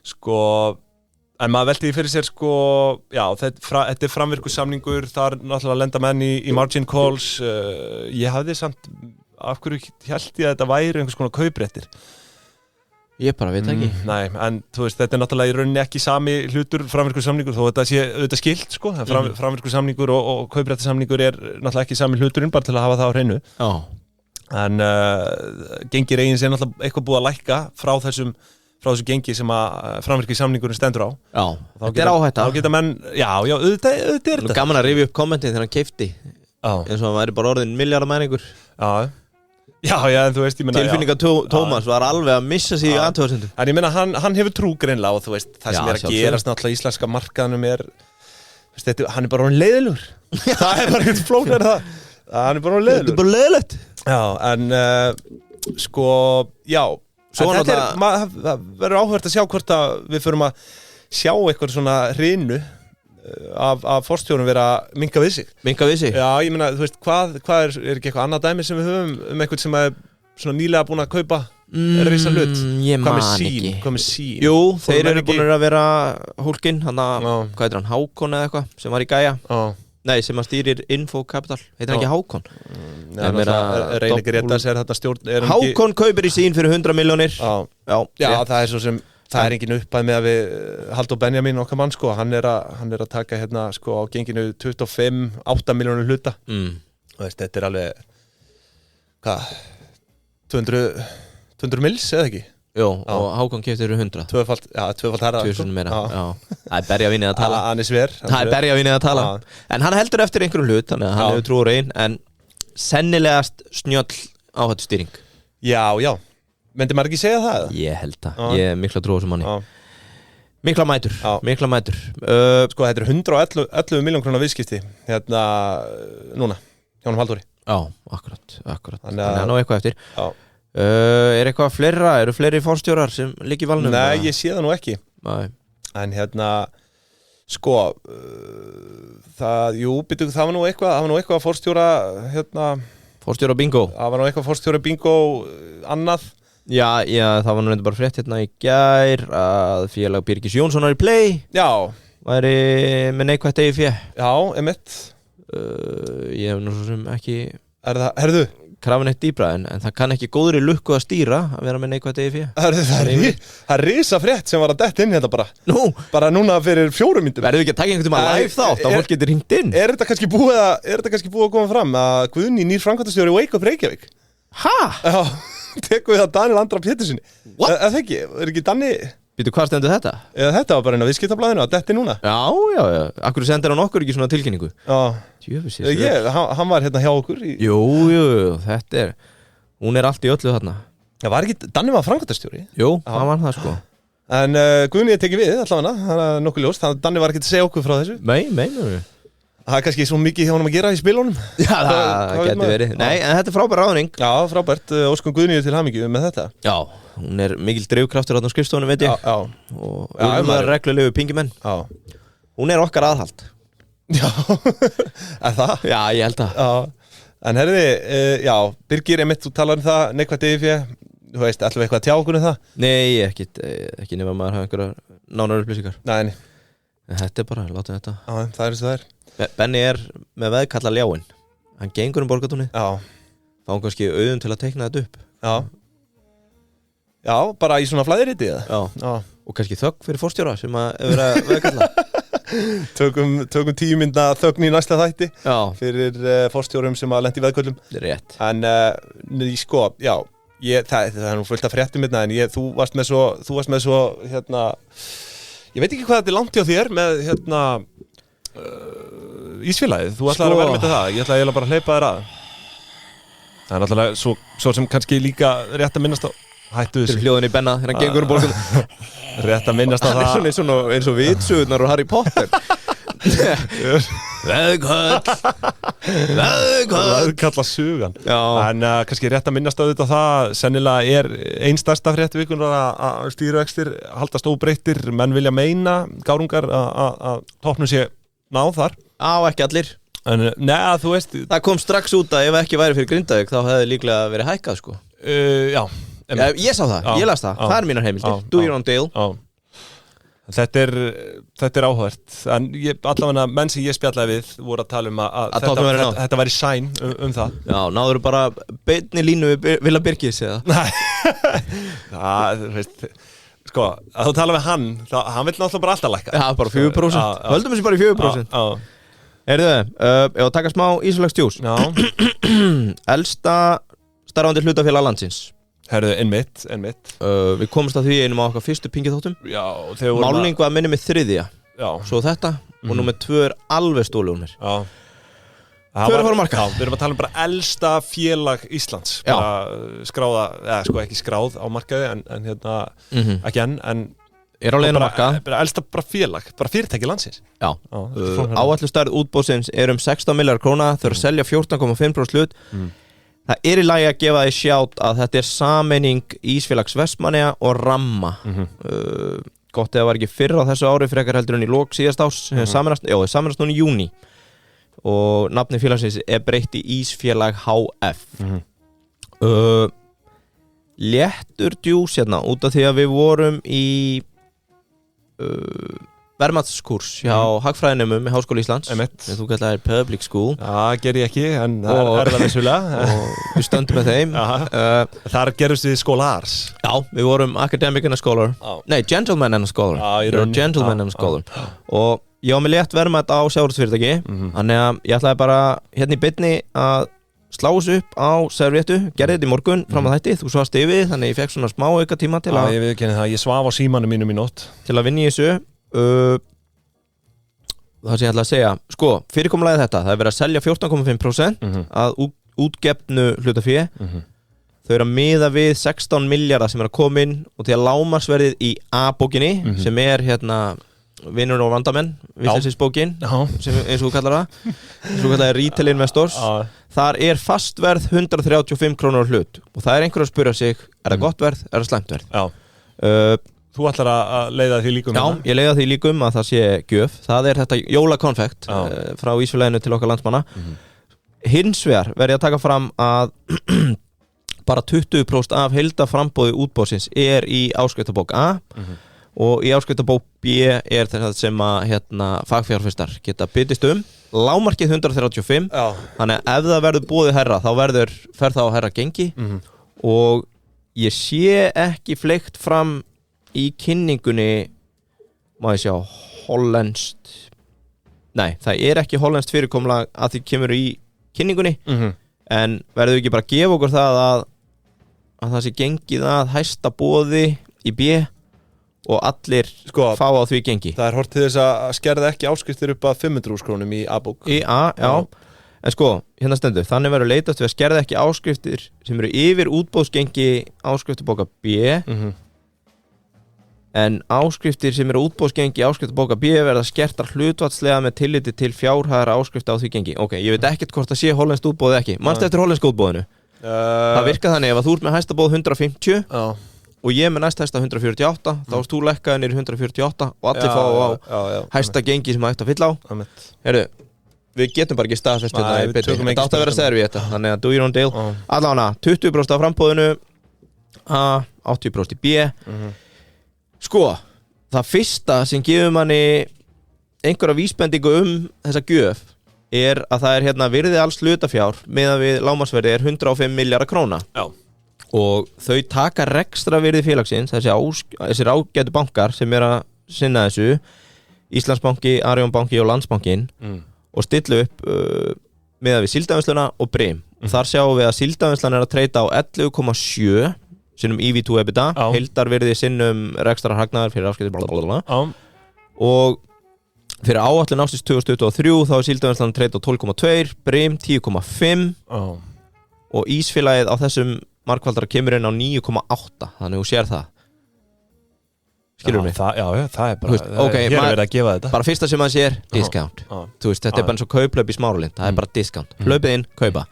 sko en maður velti því fyrir sér sko já, þetta er framvirku samningur, þar náttúrulega lenda menn í margin calls. Ég hafði samt af hverju held ég að þetta væri einhvers konar kaupréttir. Ég bara veit ekki. Nei, en þú veist, þetta er náttúrulega í rauninni ekki sami hlutur, framvirku samningur, þó þetta sé auðvitað skilt sko. Framvirku samningur og kaupréttir samningur er náttúrulega ekki sami hluturinn, bara til að hafa það á hreinu. En gengi Reins er náttúrulega eitthvað búið að lækka frá þessu gengi sem að framvirki samningurinn stendur á. Já, þetta er áhætta. Þá geta menn, auðvitað er þetta. Gaman að rifja upp kommentið þegar hann keypti. Eins og hann væri bara orðin milljarðamæringur. Já, en þú veist, ég meina tilfinninga Tómas var alveg að missa sig í athugasemdum. En ég meina, hann hefur trú greinlega og þú veist, það sem er að gerast náttúrulega í íslenska markaðnum hann er bara orðin leiðilegur. Það er bara eitthvað flóknar það. Hann er bara orðin leiðilegur. Þetta er bara leiðilegt. Já, en sko, já. Það verður áhugavert að sjá hvort að við förum að sjá eitthvað svona hrinu af forstjórum vera minka við sig. Já, ég meina, þú veist, hvað er ekki eitthvað annað dæmi sem við höfum eitthvað sem er svona nýlega búin að kaupa risa hlut? Ég man ekki. Hvað með sín? Jú, þeir eru búin að vera hólkinn, hvað heitir hann, Hákon eða eitthvað sem var í Gaia. Nei, sem að stýrir Info Capital. Heitir hann ekki Hákon? Reyn ekki rétt að segja þetta stjórn Hákon kaupir í sín fyrir 100 milljónir. Já, það er svo sem það er engin upphæð með að við Halldór Benjamín okkar mann sko, hann er að taka hérna sko á genginu 8 milljónir hluta. Veist, þetta er alveg hvað 200 mils eða ekki? Jú, og Hákon keypti fyrir 100. Tvöfalt herra. 1000 meira. Það er berjavinnið að tala. Hann er sver. Það er berjavinnið að tala. En hann heldur eftir einhverjum hlut, þannig að hann hefur trú á Rein, en sennilegast snjöll áhættustýring. Já. Myndi maður ekki segja það? Ég held það. Ég er mikla trú á þessum manni. Mikla mætur. Sko, þetta er 111 miljón krónar viðskipti hérna núna, hjá honum Halldóri. Já, akkurat. Þannig að hann á eitthvað eftir. Er eitthvað fleira? Eru fleiri forstjórar sem liggi í valnum? Nei, ég sé það nú ekki. Nei. En hérna sko það var nú eitthvað forstjóra hérna forstjóra bingo. Það var nú eitthvað forstjóra bingo annað. Já, það var nú reynda bara frétt hérna í gær að félag Birgis Jónssonar í Play. Já. Væri með neikvætt eigið fé. Já, einmitt. Ég hef nú svo sem ekki herðu krafin eitt dýbra, en það kann ekki góðri lukku að stýra að vera með neikvætt eigið fé. Það er risa frétt sem var að detta inn hérna bara. Bara núna fyrir 4 mínútum. Verður ekki að taka einhvern tíma live þátt að fólk getur hringt inn? Er þetta kannski búið að koma fram að Guðni nýr framkvæmdastjóri Wake Up Reykjavík? Ha? Já, tekum við það Daniel Andra Péturssoni. What? Það ekki, er ekki Danni... Býtu, hvað stendur þetta? Þetta var bara inn á viðskiptablaðinu að detti núna. Já. Akkur sendir hann okkur ekki svona tilkynningu? Já. Hann var hérna hjá okkur. Jú, þetta er... Hún er allt í öllu þarna. Já, var ekki... Danni var framkvæmdastjóri? Jú, hann var það sko. En Guðni tekið við allavega, það er nokkuð ljóst. Danni var ekki að segja okkur frá þessu. Nei. Það er kannski svo mikið hjá honum að gera í spilunum. Já, það getur verið. Nei, en þetta er frábær ráðning. Já, frábært. Óskum Guðnýju til hamingju með þetta. Já, hún er mikil drifkraftur á skrifstofunum, veit ég. Já. Og maður reglulegu pingimenn. Já. Hún er okkar aðhald. Já, er það? Já, ég held það. Já. En herði, Birgir, einmitt, þú talar um það, neikvætt eigið fé. þú veist, ætlum við eitthvað að tjá okkur það? Nei, ekki nema maður hafa einhverja nánar upplýsingar. Nei. En þetta bara, látum þetta. Já, það eins og það Benni með veðkalla ljáin. Hann gengur Borgartúni. Já. Fá hann kannski auðum til að teikna þetta upp. Já. Já, bara í svona flæðiriti eða? Já. Og kannski þögn fyrir forstjóra sem að vera veðkalla. Tökum 10 mínútna þögn í næsta þætti. Já. Fyrir forstjórum sem að lenda í veðköllum. Það er rétt. En, sko, já, það er nú fullt af fréttum hérna, en þú varst með svo, hérna, ég veit ekki hvað þetta er langt hjá þér með, hérna, Ísfélagið. Þú ætlaðir að vera með það. Ég ætlaði bara að hleypa þér að. Það er náttúrulega svo sem kannski líka rétt að minnast á hættu þessu. Fyrir hljóðin í Benna þegar hann gengur Borgartúni. Rétt að minnast á það. Það er svona eins og vitsugurnar og Harry Potter. Veðkalla sugan. En kannski rétt að minnast á þetta það sennilega er ein stærsta frétt vikunar að stýrivextir haldast óbreyttir. Menn vilja meina gárungar að toppnum sé náð þar. Ekki allir. En neða, þú veist, það kom strax út að ef ekki væri fyrir Grindavík þá hefði líklega verið hækkað sko. Já. Ég sá það, ég las það. Það er mínar heimildir. Do your own deal. Þetta er áhugavert. En allavega menn sem ég spjallaði við voru að tala að þetta væri sæn það. Já, náður bara beinni línu við Villa Birgis eða? Það, þú veist, sko, að þú tala við hann vill náttúrulega bara alltaf lækka. Já, bara 4%. Höldum þessi bara í 4%. Heyrðu, ef að taka smá Ísfélagsdjús. Já. Elsta starfandi hlutafélag landsins. Heyrðu, einmitt. Við komumst að því einum á okkar fyrstu pingitháttum. Já. Málning var minni með 3. Já. Svo þetta, og númer 2 er alveg stóli hún mér. Já. Förum fara marka. Já, við erum að tala bara elsta félag Íslands. Bara skráða, sko ekki skráð á markaði, en hérna, ekki en er á leiðinu markað. Bara elsta bara félag, bara fyrirtæki landsins. Já. Áætluð stærð útboðsins er 16 milljarðar króna, þau eru að selja 14,5% hlut. Það er í lagi að gefa því sjátt að þetta er sameining Ísfélags Vestmannaeyja og Ramma. Gott eða var ekki fyrr á þessu ári frekar heldur en í lok síðast árs. Sameinast núna í júní. Og nafni félagsins er breytt í Ísfélag HF. Léttur djús hérna út af því að við vorum í verðmatskurs hjá hagfræðinemum í Háskóla Íslands. Þú kallar það public school. Já, ger ég ekki, en það er það vissulega. Og við stöndum með þeim. Þar gerðust við scholars. Já, við vorum academic and a scholar. Nei, gentleman and a scholar. Gentleman and a scholar. Og ég var með létt verðmat á sjávarútvegsfyrirtæki. Þannig að ég ætlaði bara hérna í beinni að slá þessu upp á servéttu, gerði þetta í morgun fram að þætti, þú svast yfir, þannig ég fekk svona smá auka tíma til að ég viðurkenni það, ég svaf á símanum mínum í nótt til að vinna í þessu. Það sem ég ætla að segja, sko, fyrirkomulagið þetta, það er verið að selja 14,5% að útgefnu hlutafé. Þau eru að miða við 16 milljarðar sem er að koma inn og til að lágmarksverðið í A-bókinni sem er hérna Vinnur og vandamenn, Vísleysisbókin sem eins og þú kallar það, eins og þú kallar það Retail Investors. Þar er fastverð 135 krónur á hlut og það er einhver að spyrja sig, er það gott verð, er það slæmt verð? Þú ætlar að leiða því líkum? Já, ég leiða því líkum að það sé gjöf. Það er þetta jólakonfekt frá Ísfélaginu til okkar landsmanna. Hins vegar verð ég að taka fram að bara 20% af heildarframboði útboðsins er í áskriftabók A og í áskriftabók B er það sem að fagfjárfestar geta byggðist lágmarkið 135. Þannig að ef það verður boðið herra þá fer það á herra gengi og ég sé ekki fleygt fram í kynningunni má ég sjá hollenskt það er ekki hollenskt fyrirkomulag að því kemur í kynningunni en verður ekki bara að gefa okkur það að það sé gengið að hæsta boði í B og allir fá á því gengi. Það er hort til þess að skerða ekki áskriftir upp að 500 krónum í A-bók. Í A, já. En sko, hérna stendur, þannig verður leitast við að skerða ekki áskriftir sem eru yfir útboðsgengi áskriftabóka B en áskriftir sem eru útboðsgengi áskriftabóka B verða skertar hlutfallslega með tilliti til fjárhæðra áskrifta á því gengi. Ok, ég veit ekkert hvort það sé hollenskt útboð ekki. Manstu eftir hollensku útboðinu? Það virkar þannig ef að þú ert með hæsta boð 150 og ég með næst hæsta 148 þá erst þú lekkaði niður 148 og allir fá á hæsta gengi sem hægt að fylla á. Heyrðu, við getum bara ekki staðfest þetta átt að vera servi þetta, þannig að do your own deal. Allavega 20% af frambóðinu A, 80% í B. Sko, það fyrsta sem gefur manni einhverja vísbendingu þessa gjöf að það hérna virði alls hlutafjár meðan við lágmarksverði 105 milljarðar króna. Já. Og þau taka rekstra virði félagsins, þessir ágætu bankar sem að sinna þessu, Íslandsbanki, Arionbanki og Landsbankin og stillu upp meðan við síldavinnsluna og Brim. Þar sjáum við að síldavinnslan að treyta á 11,7 sinnum EV2 EBITDA, heildarvirði sinnum rekstrar hagnaðar fyrir afskipti blablabla. Og fyrir áætlun ársins 2023 þá síldavinslan treyta á 12,2, Brim 10,5 og Ísfélagið á þessum markvaldara kemur inn á 9,8, þannig þú sér það. Skilur mig? Já, það bara, hér verið að gefa þetta. Bara fyrsta sem maður sér, discount. Þú veist, þetta bara eins og kauplöp í Smáralind, það bara discount. Hlaupið inn, kaupa.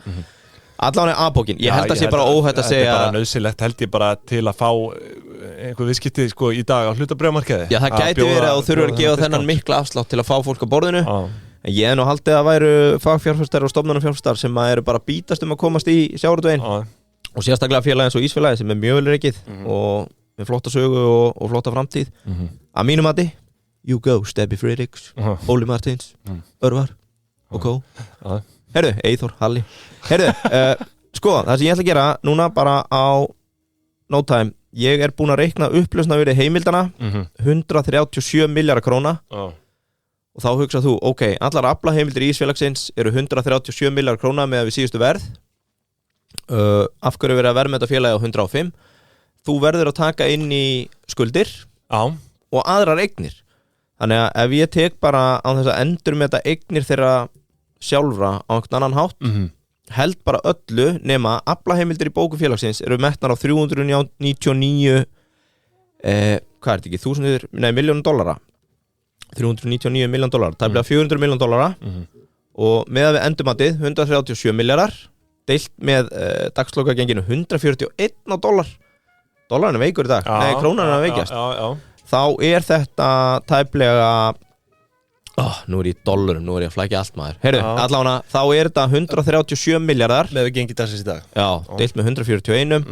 Allavega A-bókin, ég held að sé bara óhætt að segja. Þetta bara nauðsynlegt held ég bara til að fá einhver viðskipti sko í dag á hlutabréfamarkaði. Já, það gæti verið að þú þurfur að gefa þennan mikla afslátt til að fá fólk á borðinu. En ég nú haldið að væru fagfjárfestar og stofnanafjárfestar sem eru bara bítast að komast í sjávarútveginn. Og sérstaklega félagi eins og Ísfélagið sem mjög vel rekið og með flotta sögu og flotta framtíð. Að mínum mati, you go, Stebbi Friedrichs, Óli Martins, Örvar og Kó. Herðu, Eyþór, Halli. Herðu, sko, það sem ég ætla að gera núna bara á no time, ég búinn að reikna upplausna virði heimildana, 137 milljarðar króna. Og þá hugsað þú, ok, allar aflaheimildir í Ísfélagsins eru 137 milljarðar króna með við síðustu verð. Af hverju verið að verðmeta félagi á 105? Þú verður að taka inn í skuldir og aðrar eignir. Þannig að ef ég tek bara á þess að endurmeta eignir þeirra sjálfra á einhvern annan hátt, held bara öllu nema aflaheimildir í bókum félagsins eru metnar á 399 hvað þetta ekki, miljónum dollara. 399 milljón dollara, tæplega 400 milljón dollara og með við endurmatið 137 milljarðar deilt með dagslokagenginu 141 dollar. Dollarinn veikur í dag, krónan veikjast. Þá þetta tæplega nú ég í dollarum, nú ég að flækja allt maður. Heyrðu, allavega, þá þetta 137 milljarðar með við gengi dagsins í dag. Já, deilt með 141.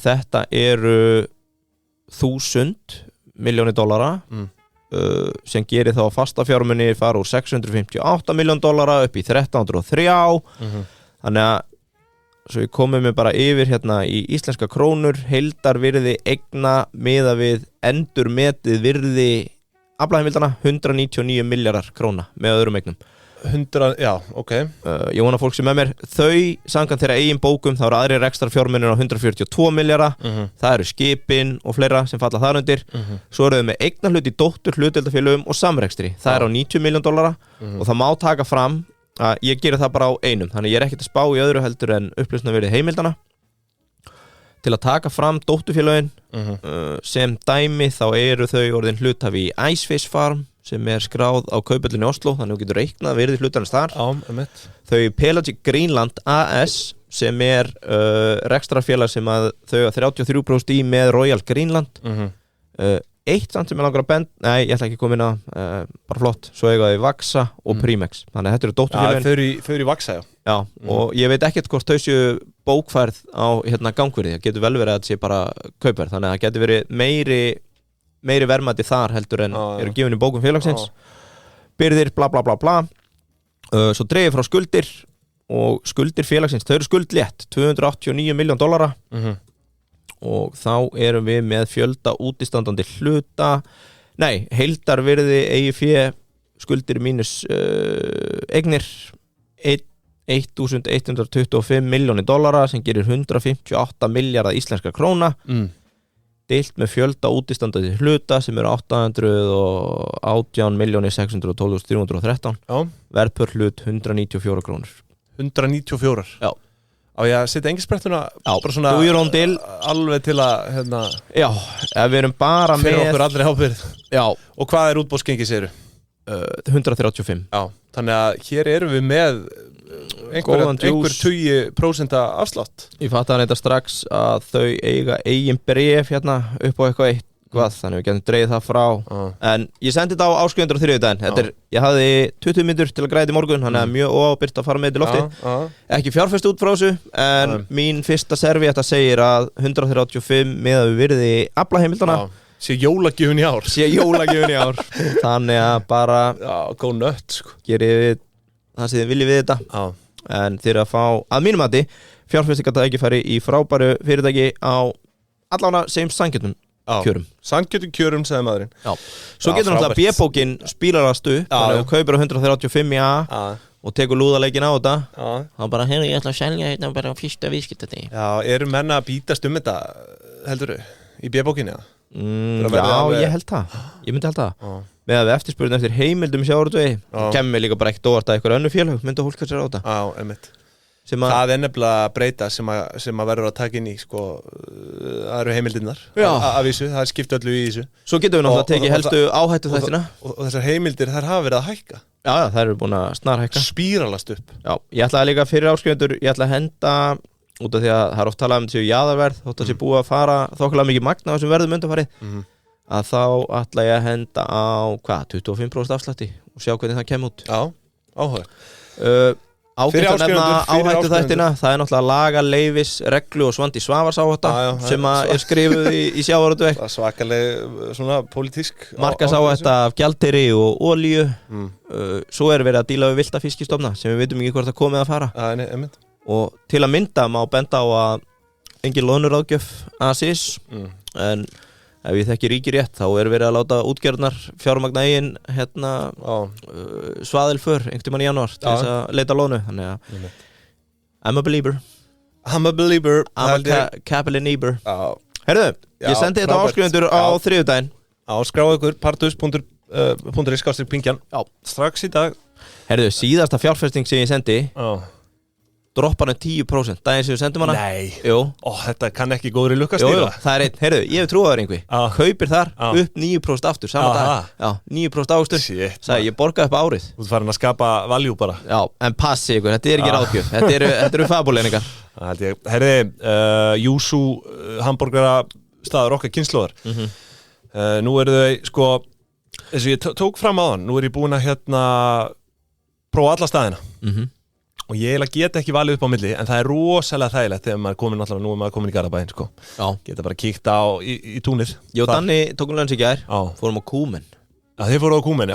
Þetta eru 1000 milljónir dollara sem gerir þá fasta fjármuni fara úr 658 milljón dollara upp í 1303. Þannig að svo við komum við bara yfir hérna í íslenska krónur, heildarvirði eigna miða við endurmetið virði aflaheimildana 199 milljarðar króna með öðrum eignum. 100, já, ok. Ég vona fólk sem með mér, þau samkvæmt þeirra eigin bókum, þá eru aðrir rekstrar fjármunir á 142 milljarða, það eru skipin og fleira sem falla þar undir. Svo eru þau með eignarhlut í dóttur hlutdeildarfélögum og samrekstri, það er á 90 milljón dollara og það má taka fram að ég gera það bara á einum, þannig ég ekkert að spá í öðru heldur en upplýsna verið heimildana til að taka fram dótturfélögin sem dæmi þá eru þau orðin hluthafi í Icefish Farm sem skráð á kaupöllinu í Oslo, þannig að þú getur reiknað verið hlutarnir þar. Þau Pelagic Greenland AS sem rekstrarfélag sem að þau 33% í með Royal Greenland. Eitt samt sem langar að benda, nei, ég ætla ekki að koma inn að bara flott, svo eigaði Vaxa og Primex, þannig að þetta eru dótturfélögin. Þau eru í Vaxa, já. Já, og ég veit ekkert hvort þau séu bókfærð á gangverði, það getur vel verið að þetta sé bara kaupverð, þannig að það getur verið meiri verðmæti þar heldur en eru gefin í bókum félagsins. Byrðir, bla bla bla bla. Svo dreifir frá skuldir og skuldir félagsins, þau eru skuldlétt, 289 milljón dollara. Og þá erum við með fjölda útistandandi hluta heildarvirði EIF skuldir mínus eignir 1125 milljónir dollara sem gerir 158 milljarða íslenskra króna deilt með fjölda útistandandi hluta sem eru 818.612.313 verð per hlut 194 krónur. 194? Já. Á ég að setja engisprettuna bara svona alveg til að já, ef við erum bara fyrir okkur allri ábyrgð. Já. Og hvað útboðsgengi segirðu? 135. Já, þannig að hér erum við með einhver 20% afslátt. Ég fattaði þetta strax að þau eiga eigin bréf upp á eitthvað eitthvað þannig við getum dreigið það frá en ég sendi þetta á áskrifundur á þriðjudaginn ég hafði 20 mínútur til að græða í morgun þannig að mjög óábyrgt að fara með þetta í lofti ekki fjárfest út frá þessu en mín fyrsta servíetta segir að 135 miðað við virði aflaheimildana sé jólagjöfun í ár þannig að bara góð nött sko. gerið það sem þið viljið við þetta en þið að fá að mínum mati fjárfestingartækifæri í frábæru fyrirtæki á allána sem sanngjöndum kjörum sanngjöndum kjörum, sagði maðurinn svo getur náttúrulega B-bókin spílarast upp þannig að þú kaupir á 135 og tekur lúðaleikin á þetta þá bara, heyrðu, ég ætla að selja þetta bara á fyrsta viðskiptadegi eru menna að bítast þetta heldurðu, í B-bókinni ég held það ég myndi held það með að við eftirspurðum eftir heimildum sjávarútvegi kemur líka bara ekkert óvart að einhver önnur félög myndi að hólka sér á þetta það nefnilega breyta sem að verður að taka inn í sko, það eru heimildirnar af þessu, það skipt öllu í þessu svo getum við náttúrulega tekið helstu áhættu þættina og þessar heimildir þær hafa verið að hækka þær eru búin að snarhækka spíralast upp ég ætlaði líka fyrir áskrifundur ég ætla að henda út af því að það er oft talað um þessu jaðarverð þótt að sé búið að fara þokkulega mikið magna á þessum verðum undanfarið að þá ætla ég að henda á 25% afslætti og sjá hvernig það kemur út áhuga ágætt að nefna áhættu þættina það er náttúrulega laga, leifis, reglu og Svandi Svavars áhætta sem er skrifuð í sjávarútveg svakaleg svona pólitísk markaðsáhætta af gjaldeyri og olíu svo er verið að díla við villta fiskistofna sem við veitum ekki hvort það komið að fara og til að mynda má benda á að engin loðnuráðgjöf ASIS en ef ég þekki ríki rétt þá er verið að láta útgerðnar fjármagna eigin svaðilför einhvern tímann í janúar til þess að leita lónu þannig að I'm a believer I'm a capital-neighbor Herðu, ég sendi þetta áskrifundur á þriðjudaginn skráðu ykkur partus.is/pingjan strax í dag Herðu, síðasta fjárfesting sem ég sendi droppar hann 10% daginn sem við sendum hana þetta kann ekki góður í lukkastýra það er einn, heyrðu, ég hef trúið einhver kaupir þar upp 9% aftur sama dag, 9% ávöxtur sagði, ég borgaði upp árið þú ert farin að skapa valjú bara en passi ykkur, þetta er ekki ráðgjöf þetta eru fabúleiningar herði, Júsú hamborgara staður okkar kynslóðar nú eru þau sko eins og ég tók fram á þann nú er ég búin að prófa alla staðina og ég get ekki valið upp á milli en það er rosalega þægilegt þegar maður komin nú er maður komin í Garðabæinn sko. Geta bara kíkt á í túnið Jó, Danni tókum löns í gær fórum á Kúmen þið fóru á Kúmen,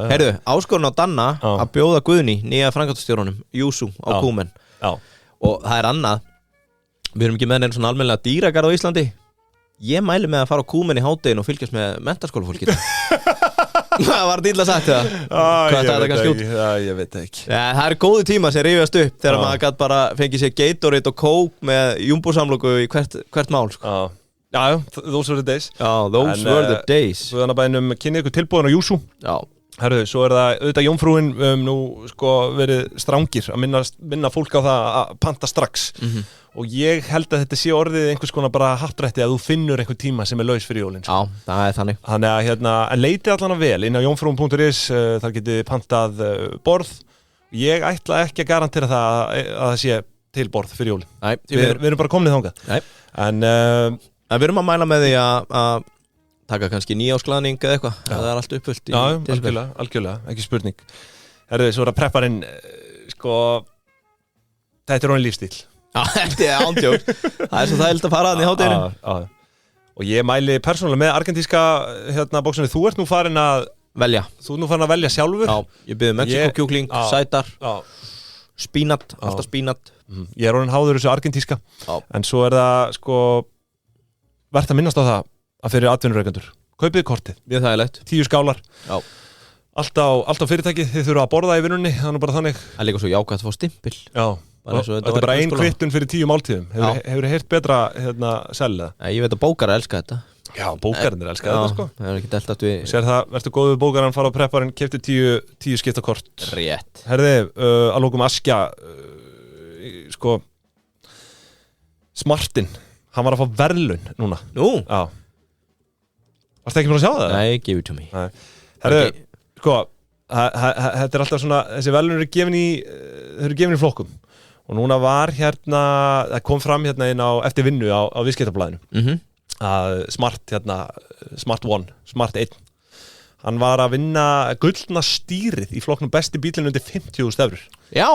Herðu, áskorun á Danna að bjóða Guðni nýja framkvæmdastjórunum Júsú á Kúmen og það er annað við erum ekki með neina svona almennilega dýragarð á Íslandi ég mæli með að fara á Kúmen í hádeginu og fylgjast með menntaskólafólki það var dýrlega sagt það hvað það kannski út ég veit ekki það er góði tíma sem rifjast upp þegar maður gæti bara fengið sér Gatorade og Coke með jumbo-samloku í hvert mál sko. those were the days were the days Við hann að bænum kynnið ykkur tilbúðan á Júsú herðu, svo er það auðvitað jómfrúin nú sko verið strangir að minna fólk á það að panta strax og ég held að þetta sé orðið einhvers konar bara hattrætti að þú finnur einhver tíma sem er laus fyrir jólin Já, það er þannig Þannig að en leitið allan að vel inn á jómfrún.is þar getið pantað borð ég ætla ekki að garantera það að það sé til borð fyrir jólin Nei, við erum bara komnið þangað en við erum að mæla með því að taka kannski nýjásglaðning eða eitthvað það er allt uppfullt í algjörlega, ekki spurning Herðu, svo er að prepparinn sko þetta er orðin lífstíl þetta er ándjók það er svo þægilt að fara hann í hádeginu og ég mæli persónulega með argentíska bóksunni, þú ert nú farin að velja sjálfur ég byrði Mexiko-kjúkling, sætar spínat, alltaf spínat ég er orðin háður þessu argentíska en svo er það sko verðt að minnast á það að fyrir atvinnureikendur kaupið kortið, mjög þægilegt 10 skálar allt á fyrirtækið, þið þurfa að borða í vinnunni þannig bara þannig það er líka svo jákvæmt að fá stimpil þetta er bara ein kvittun fyrir 10 máltíðum hefur heyrt betra selja ég veit að bókara elska þetta já, bókarinn elska þetta sko það er ekki delt að við sér það, verður góð við bókarann, fara á prepparinn keypti 10 skiptakort rétt herði, að lókum Askja sko Smartin, hann var að fá verðlaun núna já varstu ekki búin að sjá það? Nei, give it to me herði, sko þetta er alltaf svona, þessi verðlaun eru gefin í flokkum og núna var það kom fram inn á eftir vinnu á viðskiptablaðinu að Smart 1 hann var að vinna gullna stýrið í flokknum besti bílinn undir 50.000 €. Já.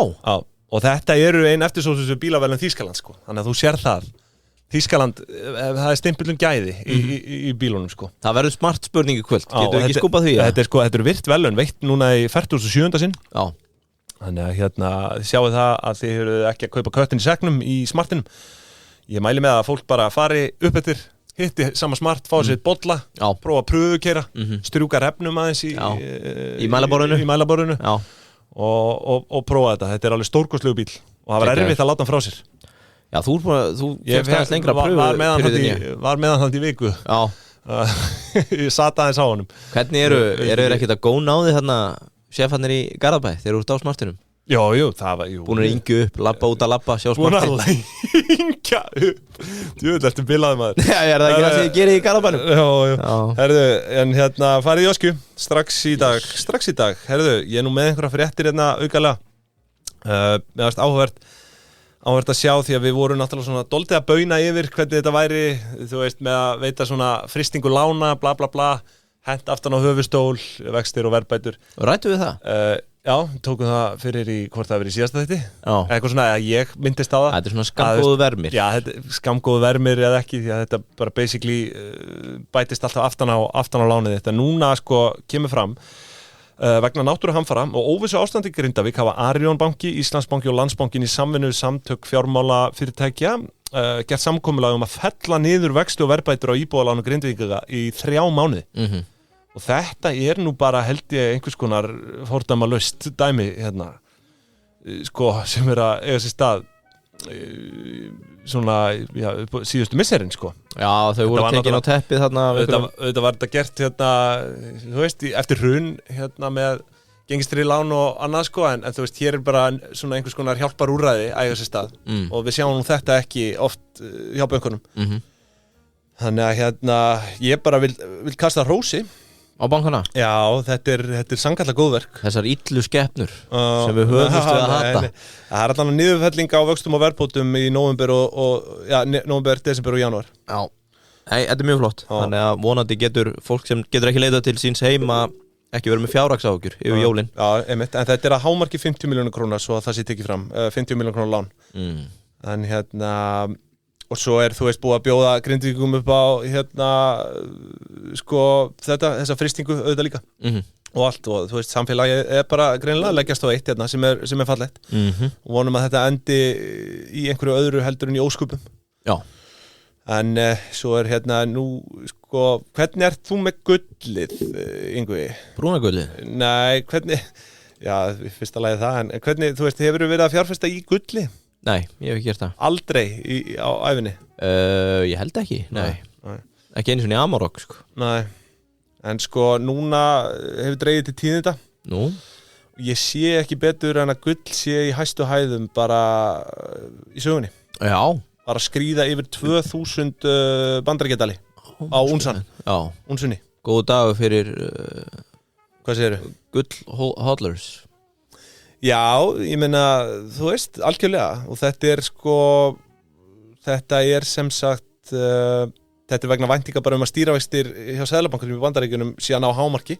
Og þetta eru ein eftirsóttu bílavelin Þýskaland sko. Þannig að þú sér það Þýskaland, það er stimpillum gæði í bílunum sko. Það verður smart spurningu kvöld, getur ekki skúpað því? Þetta er virt velun, veitt núna í 47. sinn. Já. Þannig að sjáu það að þið eru ekki að kaupa köttin í segnum í smartinum. Ég mæli með að fólk bara fari upp eftir, hitti sama smart, fá sér bolla, prófa að pröfukeira, strjúka refnum aðeins í mælaborðinu og prófa þetta. Þetta er alveg stórkostlegu bíl og það var erfitt að láta hann frá sér. Já, þú fegst aðeins lengra pröfu var meðan hann í viku. Já. Ég sat aðeins á honum. Hvernig eru þeir ekkert að góna á því þarna sjefarnir í Garðabæ, þeir eru út á smartinum? Jú, það var búin að ringja upp, labba út að labba, sjá smartin. Búin að ringja upp. Djúvill ertu bilaði maður. Já, er það ekki það sem ég gerir í Garðabænum? Já. Herðu, en farið í ösku strax í dag. Herðu, ég er nú með einhverja fréttir aukalega. Mér varst áhugavert að sjá því að við vorum náttúrulega svona doldið að bauna yfir hvernig þetta væri, þú veist, með að veita svona fristingu lána, bla bla bla, hent aftan á höfustól, vextir og verðbætur. Rættu við það? Já, tókum það fyrir í hvort það verið í síðasta þætti. Eitthvað svona að ég myndist á það. Þetta er svona skamgóðu vermir. Já, skamgóðu vermir eða ekki, því að þetta bara basically bætist alltaf aftan á lánið þetta. Núna sko kemur fram vegna náttúruhamfara og óvissu ástandi í Grindavík hafa Arion banki, Íslandsbanki og Landsbankin í samvinnu samtök fjármálafyrirtækja gert samkomulag að fella niður vexti og verðbætur á íbúðalánu Grindavíka í 3 mánuði. Og þetta er nú bara held ég einhvers konar fordæmalaust dæmi sko, sem er að eiga sér stað svona síðustu misserinn sko. Já, þau voru tekin á teppið þarna. Þetta var þetta gert þú veist, eftir hrun með gengistri lán og annað sko, en þú veist, hér er bara svona einhvers konar hjálpar úrræði að eiga sér stað og við sjáum nú þetta ekki oft hjá bönkunum. Þannig að ég bara vil kasta hrósi á bankana. Já, þetta er sannkallað góðverk. Þessar illu skepnur sem við höfumst við að hata. Það er alltaf niðurfelling á vöxtum og verðbótum í nóvember, desember og janúar. Já, þetta er mjög flott. Þannig að vonandi getur fólk sem getur ekki leitað til síns heima ekki verið með fjárhagsáhyggjur yfir jólin. Já, einmitt, en þetta er að hámarki 50 milljónir króna svo að það sé tekið fram, 50 milljónir króna lán. En og svo þú veist, búið að bjóða Grindvíkingum upp á sko þessa fristingu auðvitað líka og allt, og þú veist, samfélagi er bara greinilega að leggjast á eitt sem er fallegt og vonum að þetta endi í einhverju öðru heldur en í óskupum. Já. En svo er nú sko, hvernig ert þú með gullið, Yngvi? Brúnagullið? Nei, hvernig, já, fyrsta lagi það, en hvernig, þú veist, hefurðu verið að fjárfesta í gulli? Nei, ég hef ekki gert það. Aldrei á æfinni? Ég held ekki, nei. Ekki einu svona í Amarok, sko. Nei, en sko núna hefur dreigið til tíðinda. Nú? Ég sé ekki betur en að gull sé í hæstu hæðum bara í sögunni. Já. Bara skríða yfir 2000 bandaríkjadali á unsan. Já. Unsunni. Góðu dagur fyrir hvað segirðu? Gull hodlers. Já, ég meina, þú veist, algjörlega, og þetta er sko, þetta er sem sagt, þetta er vegna væntinga bara að stýravextir hjá Seðlabankanum í Bandaríkjunum síðan á hámarki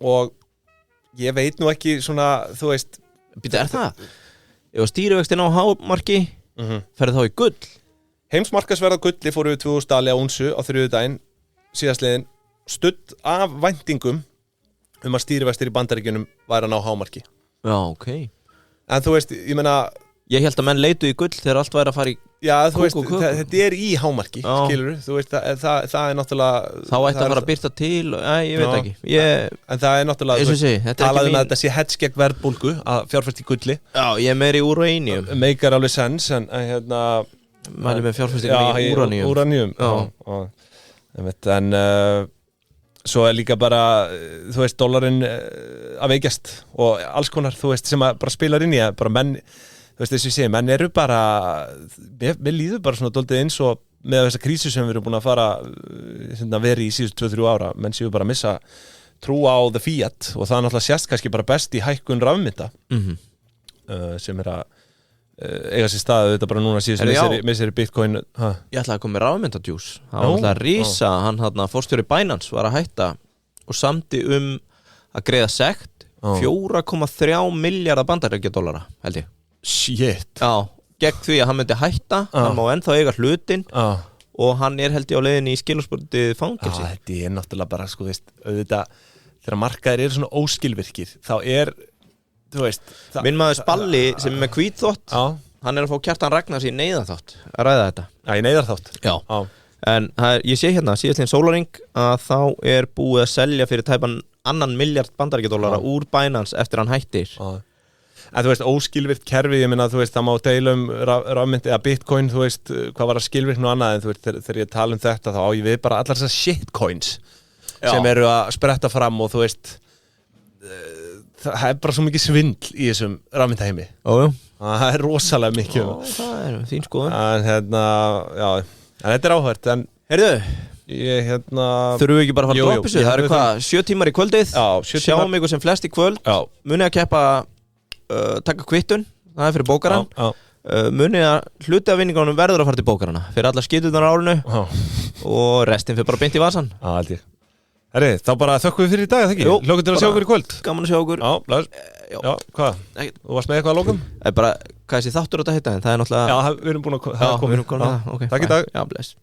og ég veit nú ekki svona, þú veist. Býta, er það? Ef stýravextin á hámarki, ferði þá í gull? Heimsmarkaðsverð á gulli fóru við 2000 dali á unsu á þriðjudaginn síðastliðin, studd af væntingum að stýrivextir í Bandaríkjunum væri að ná hámarki. Já, ok. En þú veist, ég meina, ég held að menn leitu í gull þegar allt væri að fara í þetta er í hámarki, skilurðu, þú veist, það er náttúrulega þá ætti að fara að birta til, ég veit ekki en það er náttúrulega, talaðum að þetta sé hets gegn verðbólgu að fjárfesta í gulli. Já, ég er meiri úraníum. Meikar alveg sens, en mæli með fjárfestingum í úraníum. En svo er líka bara, þú veist, dollarinn að veikjast og alls konar, þú veist, sem að bara spilar inn í að bara menn, þú veist, þess að ég segi, menn eru bara, mér líður bara svona doldið eins og með þessa krísu sem við erum búin að fara veri í síðustu 2-3 ára, menn séu bara að missa trú á the fiat og það er náttúrulega sést kannski bara best í hækkun rafmynta sem er að eiga sér staðu þetta bara núna síðust misseri Bitcoin Ég ætlaði að koma með rafmyndadjús Það var alltaf að rísa, hann fórstjóri Binance var að hætta og samdi að greiða sekt 4,3 miljardar bandaríkjadollara held ég Shit Já, gegn því að hann myndi hætta hann má ennþá eiga hlutinn og hann held ég á leiðinni í skilorðsbundið fangelsi Þetta náttúrulega bara, sko, veist auðvitað, þegar markaðir eru svona óskilvirkir þá þú veist Minn maður Spalli sem með hvítþvott hann að fá Kjartan Ragnars í neyðarþátt að ræða þetta í neyðarþátt? Já En ég sé hérna, síðastlegin sólarhring að þá búið að selja fyrir tæpan 2 miljard bandaríkjadollara úr Binance eftir hann hættir En þú veist, óskilvirkt kerfi, ég minna, þú veist, það má deila rafmynd eða Bitcoin, þú veist, hvað var að skilvirkn og annað, en þú veist, þegar ég tala þetta, þá á ég við bara allar þessar shitcoins sem eru að spretta fram og þú veist, það bara svo mikið svindl í þessum rafmyndaheimi. Það rosalega mikið. Það þín skoðun. En en þetta áhvert, en heyrðu, þurfum við ekki bara að fara að droppa þessu? Það hvað, 7 tímar í kvöldið, sjáum ykkur sem flest í kvöld, munið að keppa taka kvittun, það fyrir bókaran munið að hluti af vinningunum verður að fara til bókarana fyrir alla skituðunar árinu og restin fyrir bara beint í vasan Herri, þá bara þökkum við fyrir í dag, eða ekki? Lókum til að sjá okkur í kvöld Gaman að sjá okkur Hvað? Þú varst með eitthvað að lókum? Bara, hvað þessi þáttur á þetta heita, en það náttúrulega Já, við erum búin að koma Takk í dag Já, bless